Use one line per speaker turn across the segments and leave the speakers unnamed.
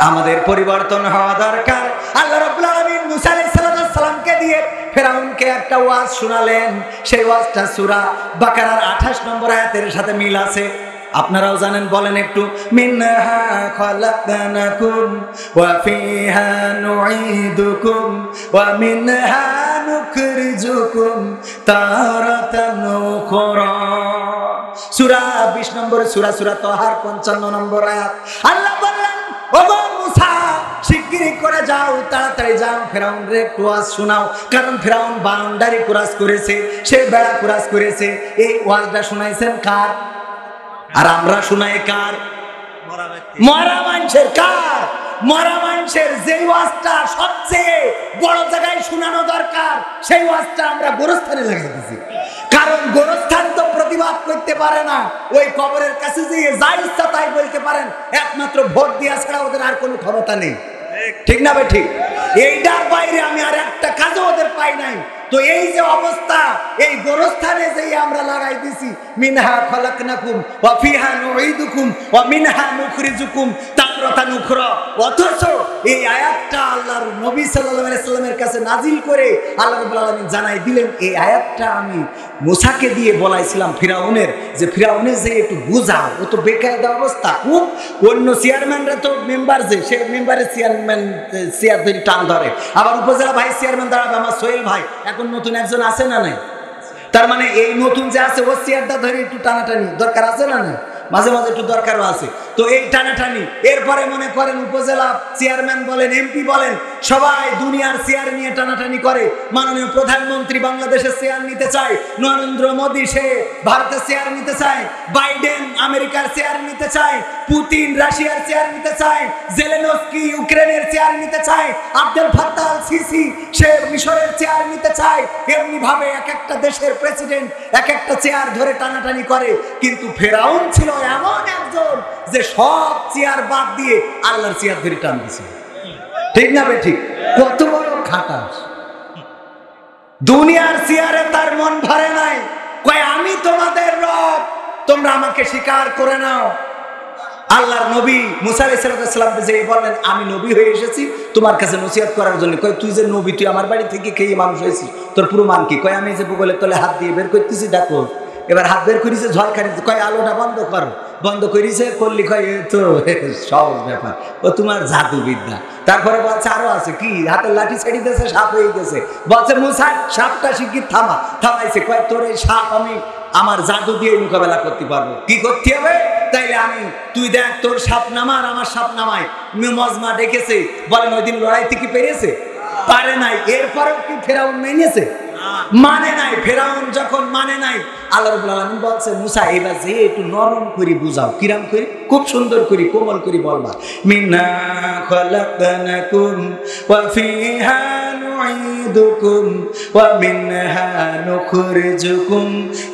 আমাদের পরিবর্তন হওয়া দরকার। আল্লাহ রাব্বুল আলামিন মুসা আলাইহিস সালামকে দিয়ে ফেরাউনকে একটা ওয়াজ শোনালেন। সেই ওয়াজটা সূরা বাকারার 28 নম্বর আয়াতের সাথে মিল আছে। আপনারাও জানেন, বলেন একটু। মিনহা খালাকনাকুম ওয়া ফিহা নুঈদুকুম ওয়া মিনহা নুখরিজুকুম তারাতান উখরা। সূরা 20 নম্বর সূরা তাহার 55 নম্বর আয়াত। আল্লাহ বললেন, ওগো মুসা, শিগগিরই করে যাও, তাড়াতাড়ি যাও, ফেরাউনরে একটু ওয়াজ শোনাও। কারণ ফেরাউন বাউন্ডারি ক্রস করেছে, সে বেড়া ক্রস করেছে। এই ওয়াজটা শোনাইছেন কার? আর আমরা শোনাই কার? মরা মানুষের। কার? মরা মানুষের। যে ওয়াজটা সবচেয়ে বড় জায়গায় শোনানো দরকার, সেই ওয়াজটা আমরা গোরস্থানে লাগাই দিছি। কারণ গোরস্থান তো প্রতিবাদ করতে পারে না। ওই কবরের কাছে যে যা ইচ্ছা তাই বলতে পারেন, একমাত্র ভোট দেওয়া ছাড়া ওদের আর কোনো ক্ষমতা নেই। ঠিক না ভাই? ঠিক। এইটার বাইরে আমি আর একটা কাজও ওদের পাই নাই। তো এই যে অবস্থা, এই গোরস্থানে যে আমরা লাগাই দিছি, মিনহা খালাকনাকুম ওয়া ফিহা নুঈদুকুম ওয়া মিনহা নুখরিজুকুম তারাতান উখরা। অথচ এই আয়াতটা আল্লাহর নবী সাল্লাল্লাহু আলাইহি সাল্লামের কাছে নাজিল করে আল্লাহ রাব্বুল আলামিন জানাই দিলেন, এই আয়াতটা আমি মুসাকে দিয়ে বলাইছিলাম ফিরাউনের, যে ফিরাউনের যে একটু বুঝাও, ও তো বেকায়দা অবস্থা খুব। অন্য চেয়ারম্যানরা তো মেম্বার, যে সে মেম্বারের চেয়ারম্যান চেয়ার ধরে টান ধরে, আবার উপজেলা ভাইস চেয়ারম্যান দাঁড়াবে আমার সোহেল ভাই, এখন নতুন একজন আছে না নাই? তার মানে এই নতুন যে আছে, ও চেয়ারটা ধরে একটু টানাটানি দরকার আছে না নাই? মাঝে মাঝে একটু দরকারও আছে। তো এই টানাটানি, এরপরে মনে করেন উপজেলা চেয়ারম্যান বলেন, এমপি বলেন, সবাই দুনিয়ার চেয়ার নিয়ে টানাটানি করে। মাননীয় প্রধানমন্ত্রী বাংলাদেশের চেয়ার নিতে চায়, নরেন্দ্র মোদী সে ভারতের চেয়ার নিতে চায়, বাইডেন আমেরিকার চেয়ার নিতে চায়, পুতিন রাশিয়ার চেয়ার নিতে চায়, জেলেনস্কি ইউক্রেনের চেয়ার নিতে চায়, আব্দুল ফাত্তাহ আল সিসি সে মিশরের চেয়ার নিতে চায়। এমনি ভাবে এক একটা দেশের প্রেসিডেন্ট এক একটা চেয়ার ধরে টানাটানি করে। কিন্তু ফেরাউন ছিল এমন একজন যে সব চেয়ার বাদ দিয়ে আল্লাহর চেয়ার ধরে টান দিয়েছে। ঠিক না বে? ঠিক। কত বড় খাটাস! দুনিয়ার চেয়ারে তার মন ভরে নাই। কয় আমি তোমাদের রব, তোমরা আমাকে স্বীকার করে নাও। আল্লাহর নবী মুসা আলাইহিস সালাম যে বললেন, আমি নবী হয়ে এসেছি তোমার কাছে নসিহত করার জন্য। কয় তুই যে নবী, তুই আমার বাড়ি থেকে খেয়ে মানুষ হয়েছিস, তোর প্রমাণ কি? কয় আমি যে বগলের তলে হাত দিয়ে বের করতেছি, দেখো। এবার হাত বের করেছে, ঝলকানি। কয় আলোটা বন্ধ করো। বন্ধ করেছে, করলি। কয় তো সহজ ব্যাপার, ও তোমার জাদুবিদ্যা। তারপরে বলছে আরো আছে কি, হাতের লাঠি ছেড়ে দিয়েছে, সাপ হয়ে গেছে। বলছে মুসা, সাপটা শিগগির থামা। থামাইছে। কয় তোর এই সাপ আমি আমার জাদু দিয়ে মোকাবেলা করতে পারবো। কি করতে হবে? তাইলে আমি, তুই দেখ, তোর সাপ নামার আমার সাপ নামায়। মজমা ডেকেছে, বলেন ওই দিন লড়াইতে কি পেরেছে? পারে নাই। এরপরেও কি ফেরাউন মেনেছে? মানে নাই। ফেরাউন যখন মানে নাই, আল্লাহ রাব্বুল আলামিন বলছে, মুসা এবার যে একটু নরম করে বুঝাও। কিরাম করে? খুব সুন্দর করে, কোমল করে বলবা। মিন্না খালাকনাকুম ওয়া ফিহা নুঈদুকুম ওয়া মিনহা নুখরিজুকুম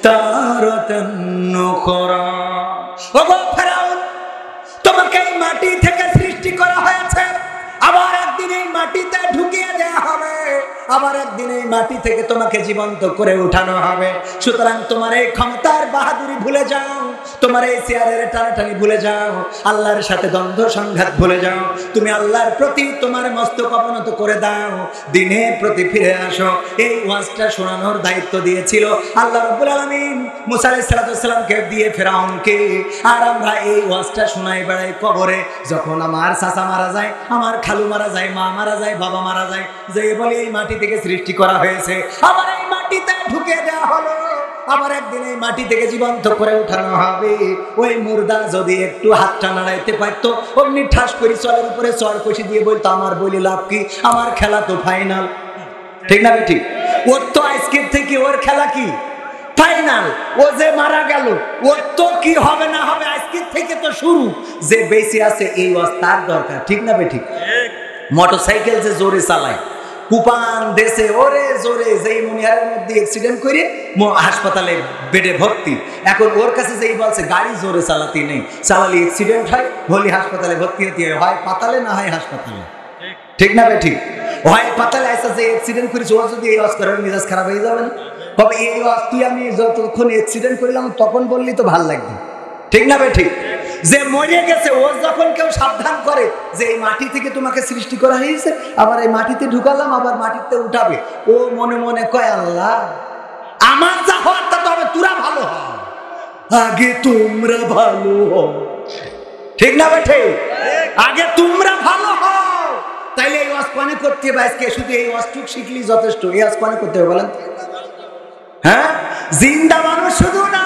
তারাতান উখরা। ওগো ফেরাউন, তোমাকে এই মাটি থেকে সৃষ্টি করা হয়েছে, আবার একদিন এই মাটিতে ঢুকিয়ে দেওয়া হবে, আবার একদিন এই মাটি থেকে তোমাকে জীবন্ত করে উঠানো হবে। সুতরাং তোমার এই ক্ষমতার বাহাদুরি ভুলে যাও, তোমার এই চেয়ারের টানাটানি ভুলে যাও, আল্লাহর সাথে দ্বন্দ্ব সংঘাত ভুলে যাও। তুমি আল্লাহর প্রতি তোমার মস্তক অবনত করে দাও, দিনের প্রতি ফিরে আসো। এই ওয়াজটা শোনানোর দায়িত্ব দিয়েছিল আল্লাহ রাব্বুল আলামিন মুসা আলাইহিস সালামকে দিয়ে ফেরাউনকে। আর আমরা এই ওয়াজটা শোনাই বেড়াই কবরে। যখন আমার চাচা মারা যায়, আমার খালু মারা যায়, মা মারা যায়, বাবা মারা যায়, যে বলে এই মাটি থেকে সৃষ্টি করা হয়েছে, আবার এই মাটিতে ঢুকে দেওয়া হলো, আবার একদিন এই মাটি থেকে জীবন্ত করে উঠানো হবে। ওই মুর্দা যদি একটু হাতটা নাড়াইতে পারতো, অমনি ঠাস করে চলের উপরে চড় কষি দিয়ে বলতো, আমার বলি লাভ কি, আমার খেলা তো ফাইনাল। ঠিক না? ঠিক। ওর তো আজকের থেকে ওর খেলা কি ফাইনাল। ও যে মারা গেল, ওর তো কি হবে না হবে আজকের থেকে তো শুরু। যে বেঁচে আছে এই অবস্থার দরকার। ঠিক না? ঠিক। মোটরসাইকেল যে জোরে চালায়, কুপান দেশে ওরে জোরে, যেই মনিহারের মধ্যে অ্যাক্সিডেন্ট করে হাসপাতালে বেডে ভর্তি। এখন ওর কাছে যেই বলছে গাড়ি জোরে চালাতে নেই, চালালে অ্যাক্সিডেন্ট হয়, হলি হাসপাতালে ভর্তি হতে হয় পাতালে, না হয় হাসপাতালে। ঠিক না? ঠিক। হয় পাতালে আসা, যে অ্যাক্সিডেন্ট করেছে ওর যদি এই অস্কার মেজাজ খারাপ হয়ে যাবে না? তবে এই তুই আমি যতক্ষণ অ্যাক্সিডেন্ট করলাম তখন বললি তো ভাল লাগবে। ঠিক না? ঠিক। যে মরে গেছে ও যখন কেউ সাবধান করে যে এই মাটি থেকে তোমাকে সৃষ্টি করা হয়েছে, আবার এই মাটিতে ঢুকালাম, আবার মাটিতে উঠাবে, ও মনে মনে কয় আল্লাহ আমার যা হওয়ার তা তবে তোরা ভালো হ, আগে তোমরা ভালো হও। ঠিক না বেঠে? আগে তোমরা ভালো হও। তাইলে এই ওয়াজ কোনে করতে হবে আজকে? শুধু এই ওয়াজটুক শিখলি যথেষ্ট? এই ওয়াজ কোনে করতে হবে বলেন? হ্যাঁ, জিন্দা মানুষ শুধু না,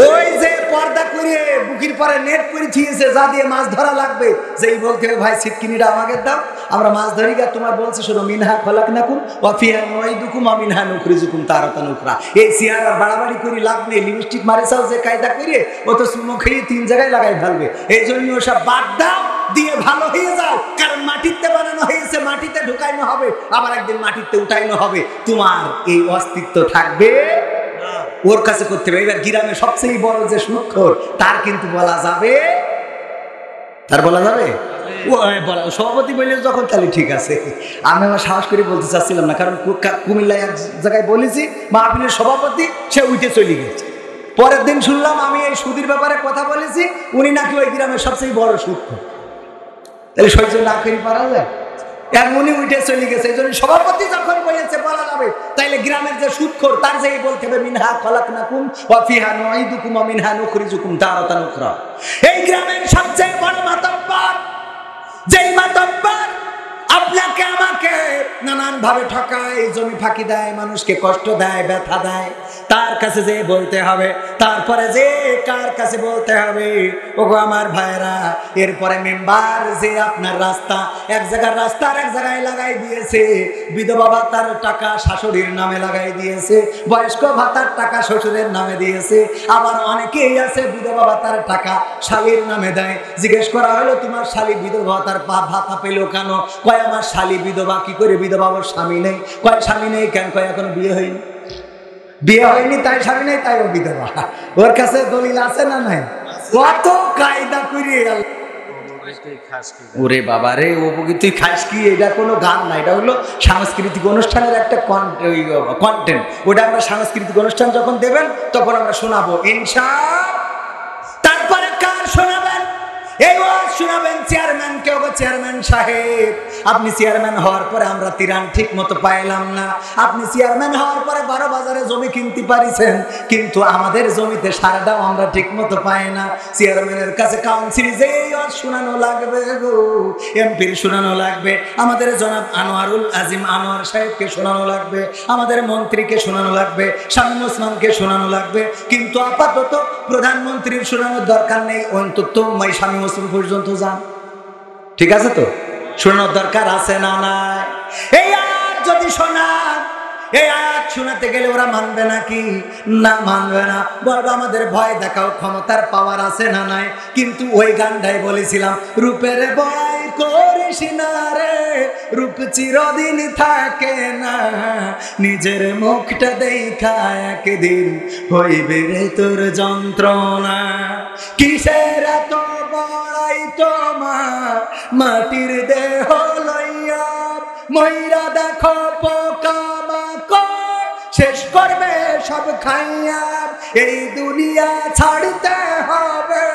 ওই যে পর্দা করে বুকির পরে নেট করে থিয়েছে যা দিয়ে মাছ ধরা লাগবে, যেই বলতে হবে ভাই ছিটকিনিটা আমাকে দাও, আমরা মাছ ধরি গা, তোমার বলছে শোনো মিনহা খলাকনাকুম ওয়া ফিহা নুঈদুকুম ওয়া মিনহা নুখরিজুকুম তারাতান উখরা। এই সিয়ার আর বাড়াবাড়ি করে লাভ নেই, লিপস্টিক মারে চাও যে কায়দা করে ও তো চুমো খেয়ে 3 জায়গায় লাগাই ফেলবে। এই জন্য ওসব বাদ দাও, দিয়ে ভালো হয়ে যাও, কারণ মাটিতে বানানো হয়েছে, মাটিতে ঢুকাইনো হবে, আবার একদিন মাটিতে উঠাইনো হবে, তোমার এই অস্তিত্ব থাকবে ওর কাছে করতে হবে। এবার গ্রামে সবচেয়ে বড় যে সুদখোর তার কিন্তু বলা যাবে, তার বলা যাবে সভাপতি বললে যখন, তাহলে ঠিক আছে। আমি আমার সাহস করে বলতে চাচ্ছিলাম না, কারণ কুমিল্লায় এক জায়গায় বলেছি মাহফিলের সভাপতি, সে উঠে চলে গেছে। পরের দিন শুনলাম আমি এই সুদের ব্যাপারে কথা বলেছি, উনি নাকি ওই গ্রামের সবচেয়ে বড় সুদখোর। তাহলে সহ্য না করে পারা যায়? এমনই উঠে চলে গেছে। এই জন্য সভাপতি যখন বলেছে বলা যাবে, তাইলে গ্রামের যে সুদখোর তার যে বলতে হবে মিনহা খলাকনাকুম ওয়া ফিহা নুঈদুকুম ওয়া মিনহা নুখরিজুকুম তারাতান উখরা। এই গ্রামের সবচেয়ে বড় মাতব্বর, যেই মাতব্বর আপনাকে আমাকে নানান ভাবে ঠকায়, জমি ফাঁকি দেয়, মানুষকে কষ্ট দেয়, ব্যথা দেয়, তার কাছে যে বলতে হবে। তারপরে যে কার কাছে বলতে হবে? ওগো আমার ভাইরা, এরপরে মেম্বার যে আপনার রাস্তা এক জায়গার রাস্তা আর এক জায়গায় লাগাই দিয়েছে, বিধবা ভাতার টাকা শাশুড়ির নামে লাগাই দিয়েছে, বয়স্ক ভাতার টাকা শ্বশুরের নামে দিয়েছে, আবার অনেকেই আছে বিধবা ভাতার টাকা শালীর নামে দেয়। জিজ্ঞেস করা হলো তোমার শালী বিধবা ভাতার ভাতা পেল কেন? কয় আমার শালী বিধবা। কি করে বিধবা? ওর স্বামী নেই। কয় স্বামী নেই কেন? কয় এখন বিয়ে হয়নি। বিয়ে হয়নি তাই স্বামী নেই, তাই ও বিধবা। ওর কাছে দলিল আছে না নাই? কত কায়দা করে গেল। ওরে বাবা রে, ও বকি তুই খাস কি? এটা কোনো গান না, এটা হলো সাংস্কৃতিক অনুষ্ঠানের একটা কন্টেন্ট। ওটা আমরা সাংস্কৃতিক অনুষ্ঠান যখন দেবেন তখন আমরা শোনাবো ইনশাআল্লাহ। তারপরে কার শোনাবেন? এই ওয়াজ শোনাবেন চেয়ারম্যান কে। ওগো চেয়ারম্যান সাহেব, আপনি চেয়ারম্যান হওয়ার পরে আমরা তিরান ঠিক মতো পাইলাম না। আপনি চেয়ারম্যান হওয়ার পরে 12 বাজারে জমি কিনতে পারিছেন, কিন্তু আমাদের জমিতে সারটাও আমরা ঠিক মতো পাই না। চেয়ারম্যানের কাছে কাউন্সিল যে ওয়াজ শোনানো লাগবে গো, এমপির শোনানো লাগবে, আমাদের জনাব আনোয়ারুল আজিম আনোয়ার সাহেবকে শোনানো লাগবে, আমাদের মন্ত্রীকে শোনানো লাগবে, শামীম ওসমানকে শোনানো লাগবে, কিন্তু আপাতত প্রধানমন্ত্রীর শোনানোর দরকার নেই। অন্তত শামীম ওসমান পর্যন্ত যান। ঠিক আছে তো? শোনানোর দরকার আছে না নাই? এই আয়াত যদি শোনান, এই আয়াত শোনাতে গেলে ওরা মানবে নাকি? না, মানবে না। বলবো আমাদের ভয় দেখাও, ক্ষমতার পাওয়ার আছে না নাই? কিন্তু ওই গানটাই বলেছিলাম, রূপের ভয় করিস না রে, রূপ চিরদিন থাকে না, নিজের মুখটা দেখা একদিন হইবে রে তোর যন্ত্রণা। কিসের এত বড়াই তোমার, মাটির দেহ লইয়া ময়রা দেখো পোকা মাকড় শেষ করবে সব খাইয়া। এই দুনিয়া ছাড়তে হবে,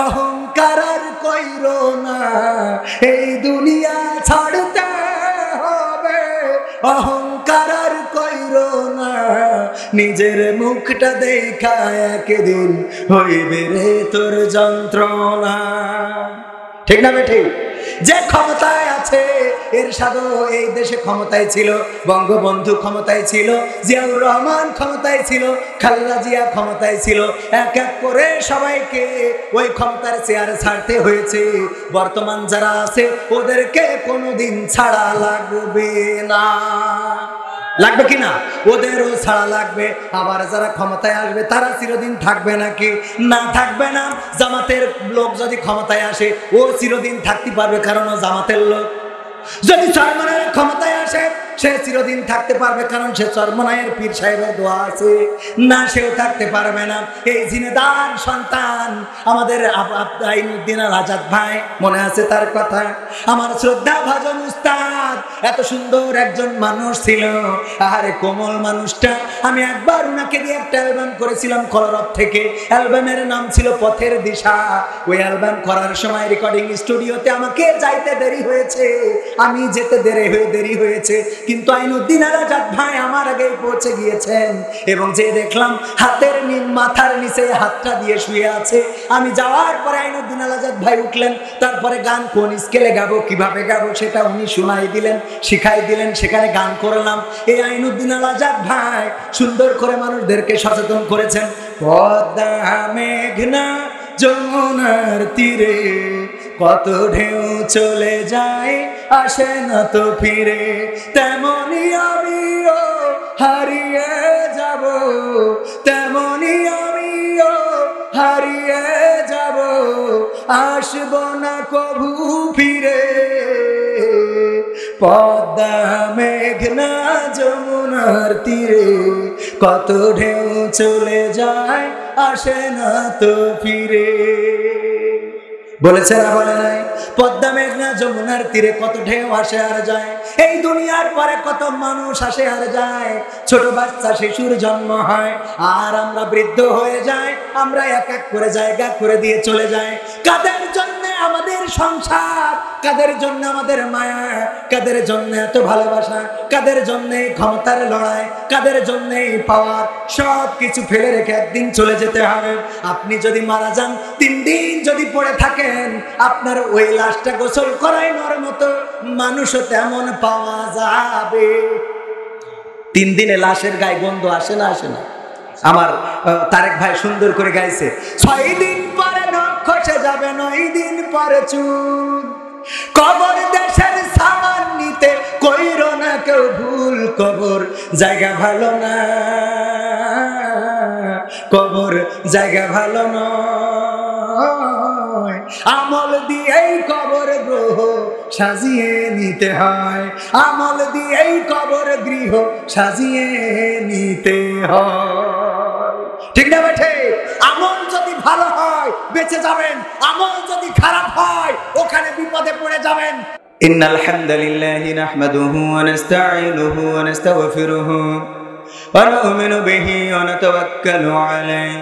অহংকার আর কইরো না, এই দুনিয়া ছাড়তে হবে, অহংকার আর কইরো না, নিজের মুখটা দেখা একদিন হইবে রে তোর যন্ত্রণা। ঠিক না বেঠিক? যে ক্ষমতায় আছে, এরশাদও এই দেশে ক্ষমতায় ছিল, বঙ্গবন্ধু ক্ষমতায় ছিল, জিয়াউর রহমান ক্ষমতায় ছিল, খালেদা জিয়া ক্ষমতায় ছিল। এক এক করে সবাইকে ওই ক্ষমতার চেয়ারে ছাড়তে হয়েছে। বর্তমান যারা আছে ওদেরকে কোনোদিন ছাড়া লাগবে না। লাগবে কিনা? ওদেরও ছাড়া লাগবে। আবার যারা ক্ষমতায় আসবে তারা চিরদিন থাকবে নাকি? না, থাকবে না। জামাতের লোক যদি ক্ষমতায় আসে ও চিরদিন থাকতে পারবে, কারণ ও জামাতের লোক। যদি চরমনাইয়ের ক্ষমতায় আসে সে চিরদিন থাকতে পারবে, কারণ সে চরমনায়ের পীর সাহেবের দোয়া আছে। না, সেও থাকতে পারবে না। এই জিনেদার সন্তান আমাদের আইনুদ্দিন আল আজাদ ভাই, মনে আছে তার কথা? আমার শ্রদ্ধা ভাজন উস্তাদ, এত সুন্দর একজন মানুষ ছিল, আহারে কোমল মানুষটা। আমি একবার উনাকে দিয়ে একটা অ্যালবাম করেছিলাম কলরব থেকে। অ্যালবামের নাম ছিল পথের দিশা। ওই অ্যালবাম করার সময় রেকর্ডিং স্টুডিওতে আমাকে যাইতে দেরি হয়েছে, আমি যেতে দেরি হয়েছে, কিন্তু আইনুদ্দিন আল আজাদ ভাই আমার আগেই পৌঁছে গিয়েছেন। এবং যে দেখলাম হাতের মাথার নিচে হাতটা দিয়ে শুয়ে আছে। আমি যাওয়ার পরে আইনুদ্দিন আল আজাদ ভাই উঠলেন, তারপরে গান কোন স্কেলে গাবো, কিভাবে গাবো সেটা উনি শোনাই দিলেন, শিখাই দিলেন, সেখানে গান করলাম। এই আইনুদ্দিন আল আজাদ ভাই সুন্দর করে মানুষদেরকে সচেতন করেছেন। পদ্মা মেঘনা যমুনার তীরে কত ঢেউ চলে যায়, আসে না তো ফিরে, তেমনি আমিও হারিয়ে যাব, তেমনি আমিও হারিয়ে যাব, আসব না কভু ফিরে। পদ্মা মেঘনা যমুনার তীরে কত ঢেউ চলে যায়, আসে না তো ফিরে। বলেছে না বলে নাই? পদ্মা মেঘনা যমুনার তীরে কত ঢেউ আসে আর যায়। এই দুনিয়ার পরে কত মানুষ আসে আর যায়। ছোট বাচ্চা শিশুর জন্ম হয়, আর আমরা বৃদ্ধ হয়ে যাই। আমরা এক এক করে জায়গা করে দিয়ে চলে যাই। কাদের জন্য আমাদের সংসার, কাদের জন্য আমাদের মায়া, কাদের জন্য এত ভালোবাসা, কাদের জন্য ক্ষমতার লড়াই, কাদের জন্য পাওয়ার, সব কিছু ফেলে রেখে একদিন চলে যেতে হবে। আপনি যদি মারা যান, 3 দিন যদি পড়ে থাকেন, আপনার ওই লাশটা গোসল করানোর মতো মানুষও তেমন পাওয়া যাবে। 3 দিনে লাশের গায়ে গন্ধ আসে না? আসে না? আমার তারেক ভাই সুন্দর করে গাইছে, 6 দিন পরে নখ খসে যাবে, 9 দিন পরে চুল, কবর দেশের সামান নিতে কইরো না কেউ ভুল, কবর জায়গা ভালো না, কবর জায়গা ভালো নয়, আমল দিয়েই কবর গ্রহ সাজিয়ে নিতে হয়, আমল দিয়েই কবর গৃহ সাজিয়ে নিতে হয়। ঠিক না বেঠে? আমল যদি ভালো হয় বেঁচে যাবেন, আমল যদি খারাপ হয় ওখানে বিপদে পড়ে যাবেন। ইন্নাল হামদালিল্লাহি নাহমাদুহু ওয়া নাস্তাঈনুহু ওয়া নাস্তাগফিরুহু ওয়া নু'মিনু বিহি ওয়া নাতাওয়াক্কালু আলাইহি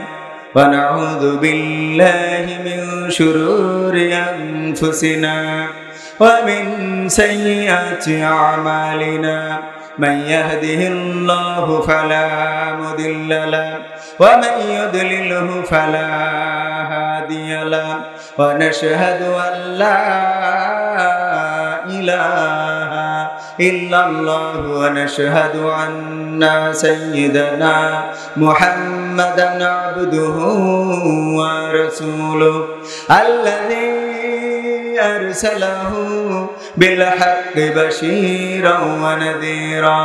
ওয়া নাউযু বিল্লাহি মিন শুরুরি আনফুসিনা ওয়া মিন সাইয়্যাতি আ'মালিনা। من يهده الله فلا مضل له ومن يضلله فلا هادي له ونشهد أن لا إله إلا الله ونشهد أن سيدنا محمدا عبده ورسوله الذي أرسله بالحق بشيرا ونذيرا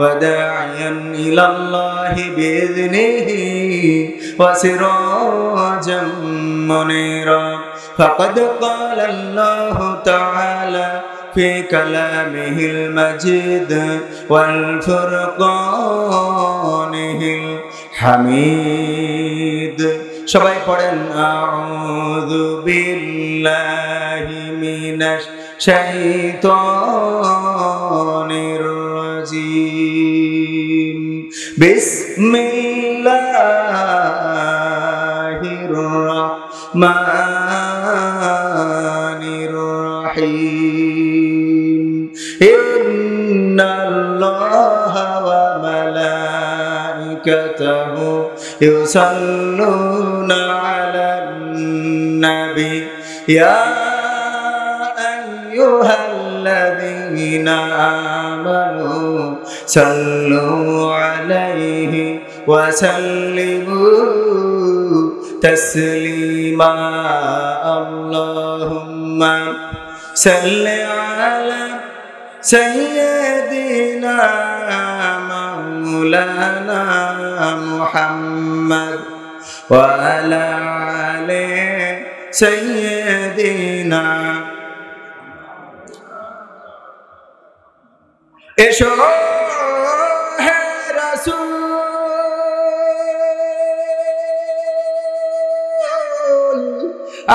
وداعيا إلى الله بإذنه وسراجا منيرا. فقد قال الله تعالى في كلامه المجيد والفرقانه الحميد. সবাই পড়েন আউযু বিল্লাহি মিনাশ শাইতানির রাজিম। বিসমিল্লাহির রাহমানির রাহিম। ইন্নাল্লাহা ওয়া মালাইকাতাহু ইউসাল্লুনা আলান নাবী ইয়া আইয়ুহাল্লাযীনা আমানু সাল্লু আলাইহি ওয়া সাল্লিমু তাসলিমা। আল্লাহুম্মা সাল্লি আলা সাইয়্যিদিনা মাওলানা মুহাম্মদ ওয়া আলা আলি সাইয়্যিদিনা। এসো হে রাসূল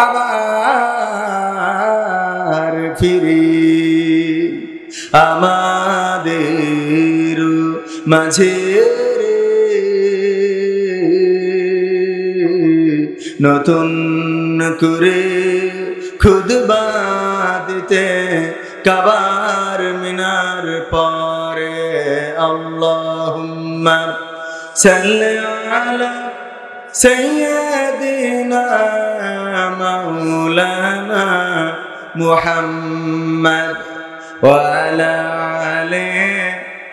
আবার ফিরি আমাদের মাঝে নতুন করে খুতবা দিতে কাবার মিনার পরে আল্লাহুম্মা সাল্লি আলা সাইয়্যিদিনা মাওলানা মুহাম্মদ ওয়া আলা আলি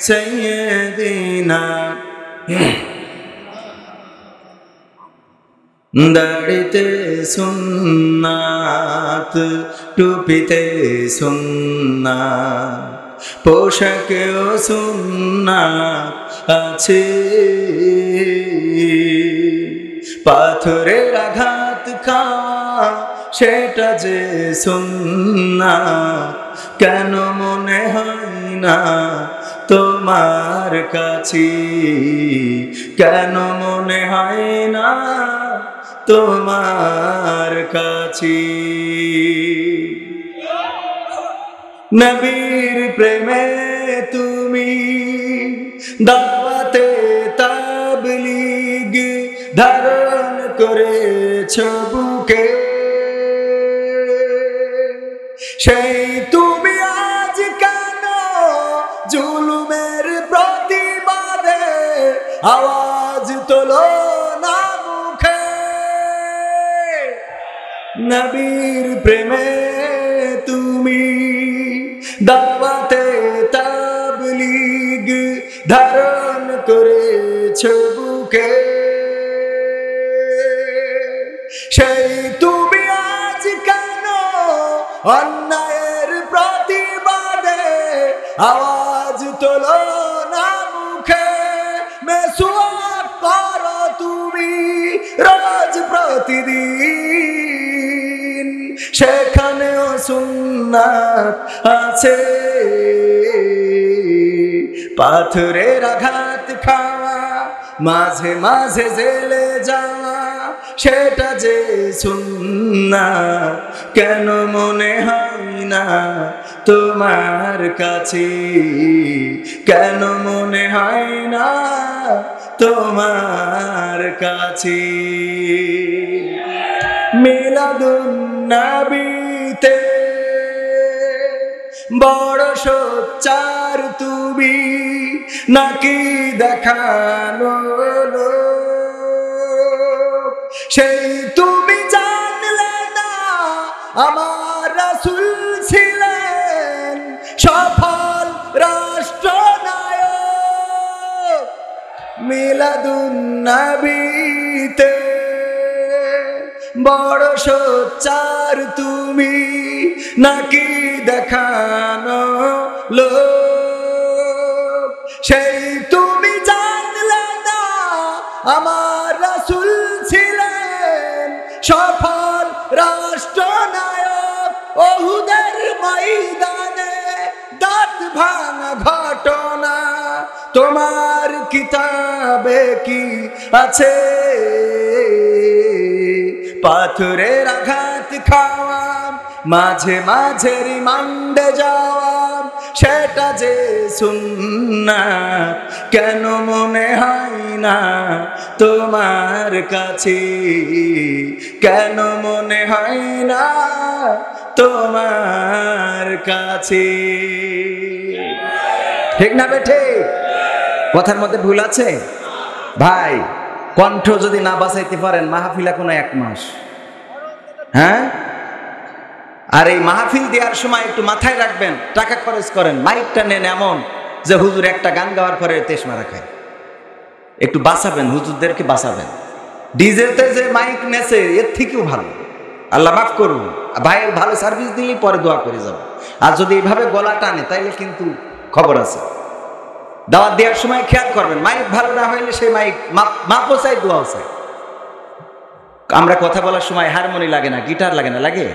সাইয়্যিদিনা। দাড়িতে সুন্নাত, টুপিতে সুন্নাত, পোশাকেও সুন্নাত আছে। পাথরের আঘাত খাওয়া সেটা যে সুন্নাত, কেন মনে হয় না তোমার কাছে? কেন মনে হয় না তোমার কাছে? নবীর প্রেমে তুমি দাওয়াতে তাবলীগ ধারণ করেছ বুকে, সেই তুমি আজ কেন জুলুমের প্রতিবাদে আওয়াজ তোলো না মুখে? নবীর প্রেমে তুমি দাওয়াতে তাবলীগ ধারণ করেছ বুকে, সেই তুমি আজ কেন অন্যায়ের প্রতিবাদে আওয়াজ তোলো না মুখে? মেসওয়াক করো তুমি রোজ প্রতিদিন, সেখানেও সুন্নাত আছে। পাথরের আঘাত খাওয়া, মাঝে মাঝে জেলে যাওয়া সেটা যে সুন্নাত, কেন মনে হয় না তোমার কাছে? কেন মনে হয় না তোমার কাছে? মিলাদুন নবীতে বড় সোচ্চার তুমি, নাকি দেখানো লোক? সেই তুমি জানলে না আমার রাসূল ছিলেন সফল রাষ্ট্রনায়ক। মিলাদুন নবীতে বড় সোচ্চার তুমি, নাকি দেখানো লোক? সেই তুমি জানলে না আমার রাসূল ছিলেন সফল রাষ্ট্রনায়ক। ওহুদের ময়দানে দাঁত ভাঙা ঘটনা তোমার কিতাবে কি আছে? পাথরের আঘাত খাওয়া, মাঝে মাঝে রিমান্ডে যাওয়া সেটা যে সুন্নাত, কেন মনে হয় না তোমার কাছে? কেন মনে হয় না তোমার কাছে? ঠিক না বেঠে? কথার মধ্যে ভুল আছে ভাই? কণ্ঠ যদি না বাঁচাইতে পারেন মাহফিল এখনো 1 মাস। হ্যাঁ, আর এই মাহফিল দেওয়ার সময় একটু মাথায় রাখবেন, টাকা খরচ করেন, মাইকটা নেন এমন যে হুজুর একটা গান গাওয়ার পরে তেশ মারা খায়। একটু বাঁচাবেন, হুজুরদেরকে বাঁচাবেন। ডিজেতে যে মাইক নেছে এর থেকেও ভালো, আল্লাহ মাফ করুন। ভাইয়ের ভালো সার্ভিস দিলেই পরে দোয়া করে যাব। আর যদি এইভাবে গলা টানে তাইলে কিন্তু খবর আছে। দাওয়াত দেওয়ার সময় খেয়াল করবেন, মাইক ভালো না হইলে সেই মাইক মাপও চাই, দোয়াও চাই। আমরা কথা বলার সময় হারমোনি লাগে না, গিটার লাগে না, লাগে?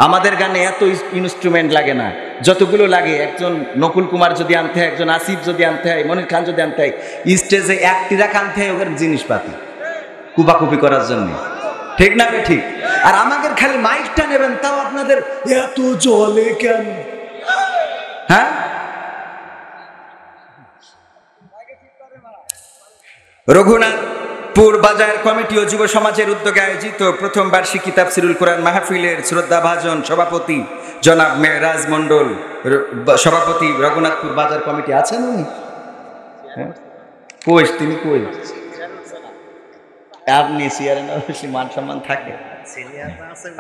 আমাদের গানে এত ইনস্ট্রুমেন্ট লাগে না, যতগুলো লাগে। একজন নকুল কুমার যদি আনতে হয়, একজন আসিফ যদি আনতে হয়, মনির খান যদি আনতে হয়, স্টেজে একটি রাখ আনতে হয় ওদের জিনিসপাতি কুপাকুপি করার জন্য, ঠিক না বে ঠিক? আর আমাদের খালি মাইকটা নেবেন, তাও আপনাদের এত জলে কেন? হ্যাঁ, রঘুনাথপুর বাজার কমিটি ও যুব সমাজের উদ্যোগে আয়োজিত প্রথম বার্ষিকী তাফসিরুল কোরআন মাহফিলের শ্রদ্ধাভাজন সভাপতি জনাব মেহরাজ মন্ডল, সভাপতি রঘুনাথপুর বাজার কমিটি আছেন উনি? কই তিনি? কই আপনি সিয়ারে না বেশি মান সম্মান থাকে?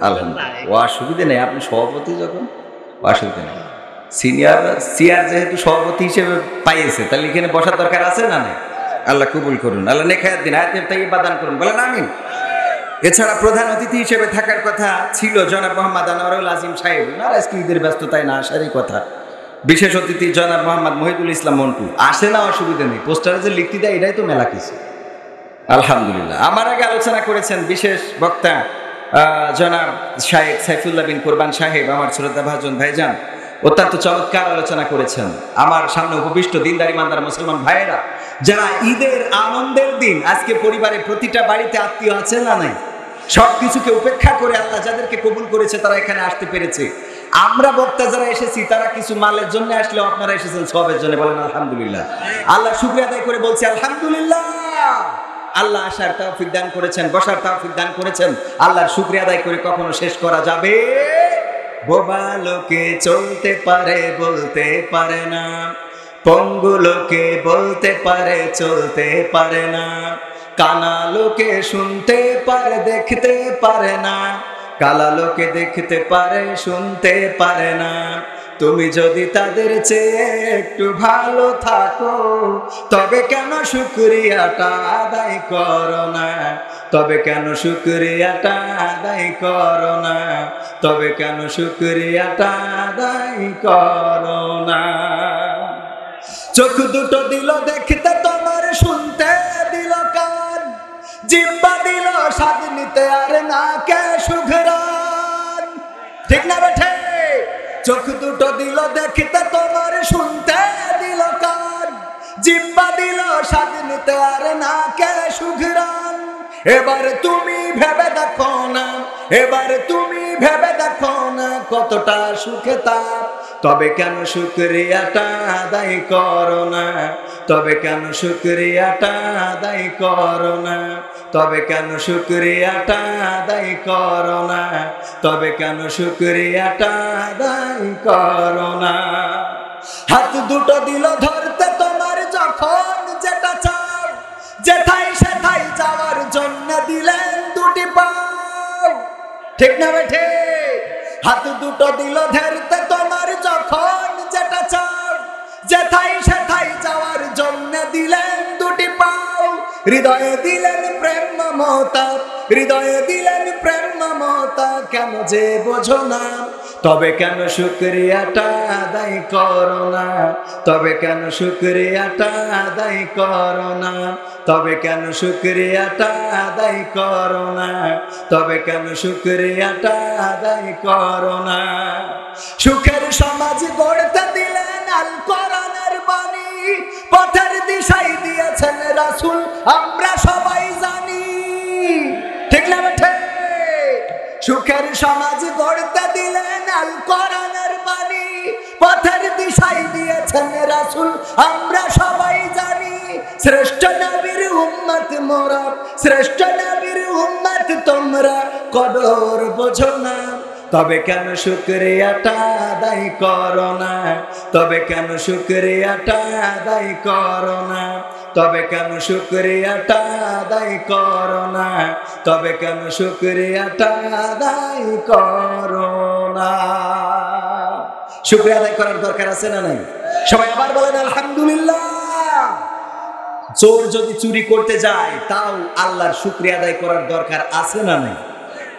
আলহামদুলিল্লাহ, অসুবিধা নেই। আপনি সভাপতি যখন, অসুবিধা নেই। সিয়ার যেহেতু সভাপতি হিসেবে পাইয়েছে, তাহলে এখানে বসার দরকার আছে না? নেই। আল্লাহ কবুল করুন, আল্লাহ নেখায়াত দিন, আয়াতের তাইয়্যিবা দান করুন, বলেন আমিন। এছাড়া প্রধান অতিথি হিসেবে থাকার কথা ছিল জনাব মোহাম্মদ আনোয়ারুল আজিম সাহেব, ওনার আজকে ঈদের ব্যস্ততায় না আসারই কথা। বিশেষ অতিথি জনাব মোহাম্মদ মহিদুল ইসলাম মন্টু, আসে না, অসুবিধা নেই। পোস্টারে যে লিখতে দেয় এটাই তো মেলা কিছু, আলহামদুলিল্লাহ। আমার আগে আলোচনা করেছেন বিশেষ বক্তা জনাব শাহেদ সাইফুল্লাহ বিন কোরবান সাহেব, আমার শ্রদ্ধাভাজন ভাইজান, অত্যন্ত চমৎকার আলোচনা করেছেন। আমার সামনে উপবিষ্ট দিনদার ইমানদার মুসলমান ভাইয়েরা, যারা ঈদের আনন্দের দিন আজকে পরিবারে প্রতিটা বাড়িতে আত্মীয় আছে না নাই, সবকিছুকে উপেক্ষা করে আল্লাহ যাদেরকে কবুল করেছে তারা এখানে আসতে পেরেছে। আমরা বক্তা যারা এসেছি তারা কিছু মালের জন্য আসলেও আপনারা এসেছেন সবের জন্য, বলেন আলহামদুলিল্লাহ। আল্লাহ শুকরিয়া আদায় করে বলছি আলহামদুলিল্লাহ। আল্লাহ আসার তৌফিক দান করেছেন, বসার তৌফিক দান করেছেন। আল্লাহর শুকরিয়া আদায় করে কখনো শেষ করা যাবে? বোবা লোকে চলতে পারে বলতে পারে না, পঙ্গু লোকে বলতে পারে চলতে পারে না, কানা লোকে শুনতে পারে দেখতে পারে না, কালা লোকে দেখতে পারে শুনতে পারে না। তুমি যদি তাদের চেয়ে একটু ভালো থাকো, তবে কেন শুকরিয়াটা আদায় করো না? তবে কেন শুকরিয়াটা আদায় করো না? তবে কেন শুকরিয়াটা আদায় করো না? চোখ দুটো দিল দেখতে তোমার, শুনতে দিল কান, জিহ্বা দিল স্বাদ নিতে আর না কে সুঘ্রাণ, ঠিক না বেঠে? চোখ দুটো দিল দেখতে তোমার, শুনতে দিল কান, জিহ্বা দিল স্বাদ নিতে আর না কে সুঘ্রাণ। এবার তুমি ভেবে দেখো না, এবার তুমি ভেবে দেখো না কতটা সুখে তার। তবে কেন শুকরিয়াটা আদায় করো না? তবে কেন শুকরিয়াটা আদায় করো না? তবে কেন শুকরিয়াটা আদায় করো না? তবে কেন শুকরিয়াটা আদায় করো না? হাত দুটো দিল ধরতে তোমার, যখন যেটা চাও, যেথায় সেথায় যাওয়ার জন্য দিলেন দুটি পাও, ঠিক না বেঠে? হাত দুটো দিল ধরতে তোমার, যখন যেটা চাও, যেথায় সেথায় যাওয়ার জন্য দিলেন দুটি পাও। হৃদয়ে দিলেন প্রেম মমতা, হৃদয়ে দিলেন প্রেম মমতা, কেন যে বোঝো না? তবে কেন শুকরিয়াটা আদায় করো না? তবে কেন শুকরিয়াটা আদায় করো না? তবে কেন শুকরিয়াটা আদায় করো না? তবে কেন শুকরিয়াটা আদায় করো না? সুখের সমাজ গড়তে দিলেন আল কোরআনের বাণী, পথের দিশাই দিয়েছেন রাসূল আমরা সবাই জানি, ঠিক না বেঠে? সুখের সমাজ গড়তে দিলেন আল কোরআনের বাণী, পথের দিশাই দিয়েছেন রাসূল আমরা সবাই জানি। শ্রেষ্ঠ নবীর উম্মত মোরা, শ্রেষ্ঠ নবীর উম্মত তোমরা, কদর বোঝো না? তবে কেন শুকরিয়াটা আদায় করো না? তবে কেন শুকরিয়াটা আদায় করো না? তবে কেন শুকরিয়াটা আদায় করো না? তবে কেন শুকরিয়াটা আদায় করো না? শুকরিয়া আদায় করার দরকার আছে না নাই? সবাই আবার বলেন আলহামদুলিল্লাহ। চোর যদি চুরি করতে যায় তাও আল্লাহর শুকরিয়া আদায় করার দরকার আছে না নাই?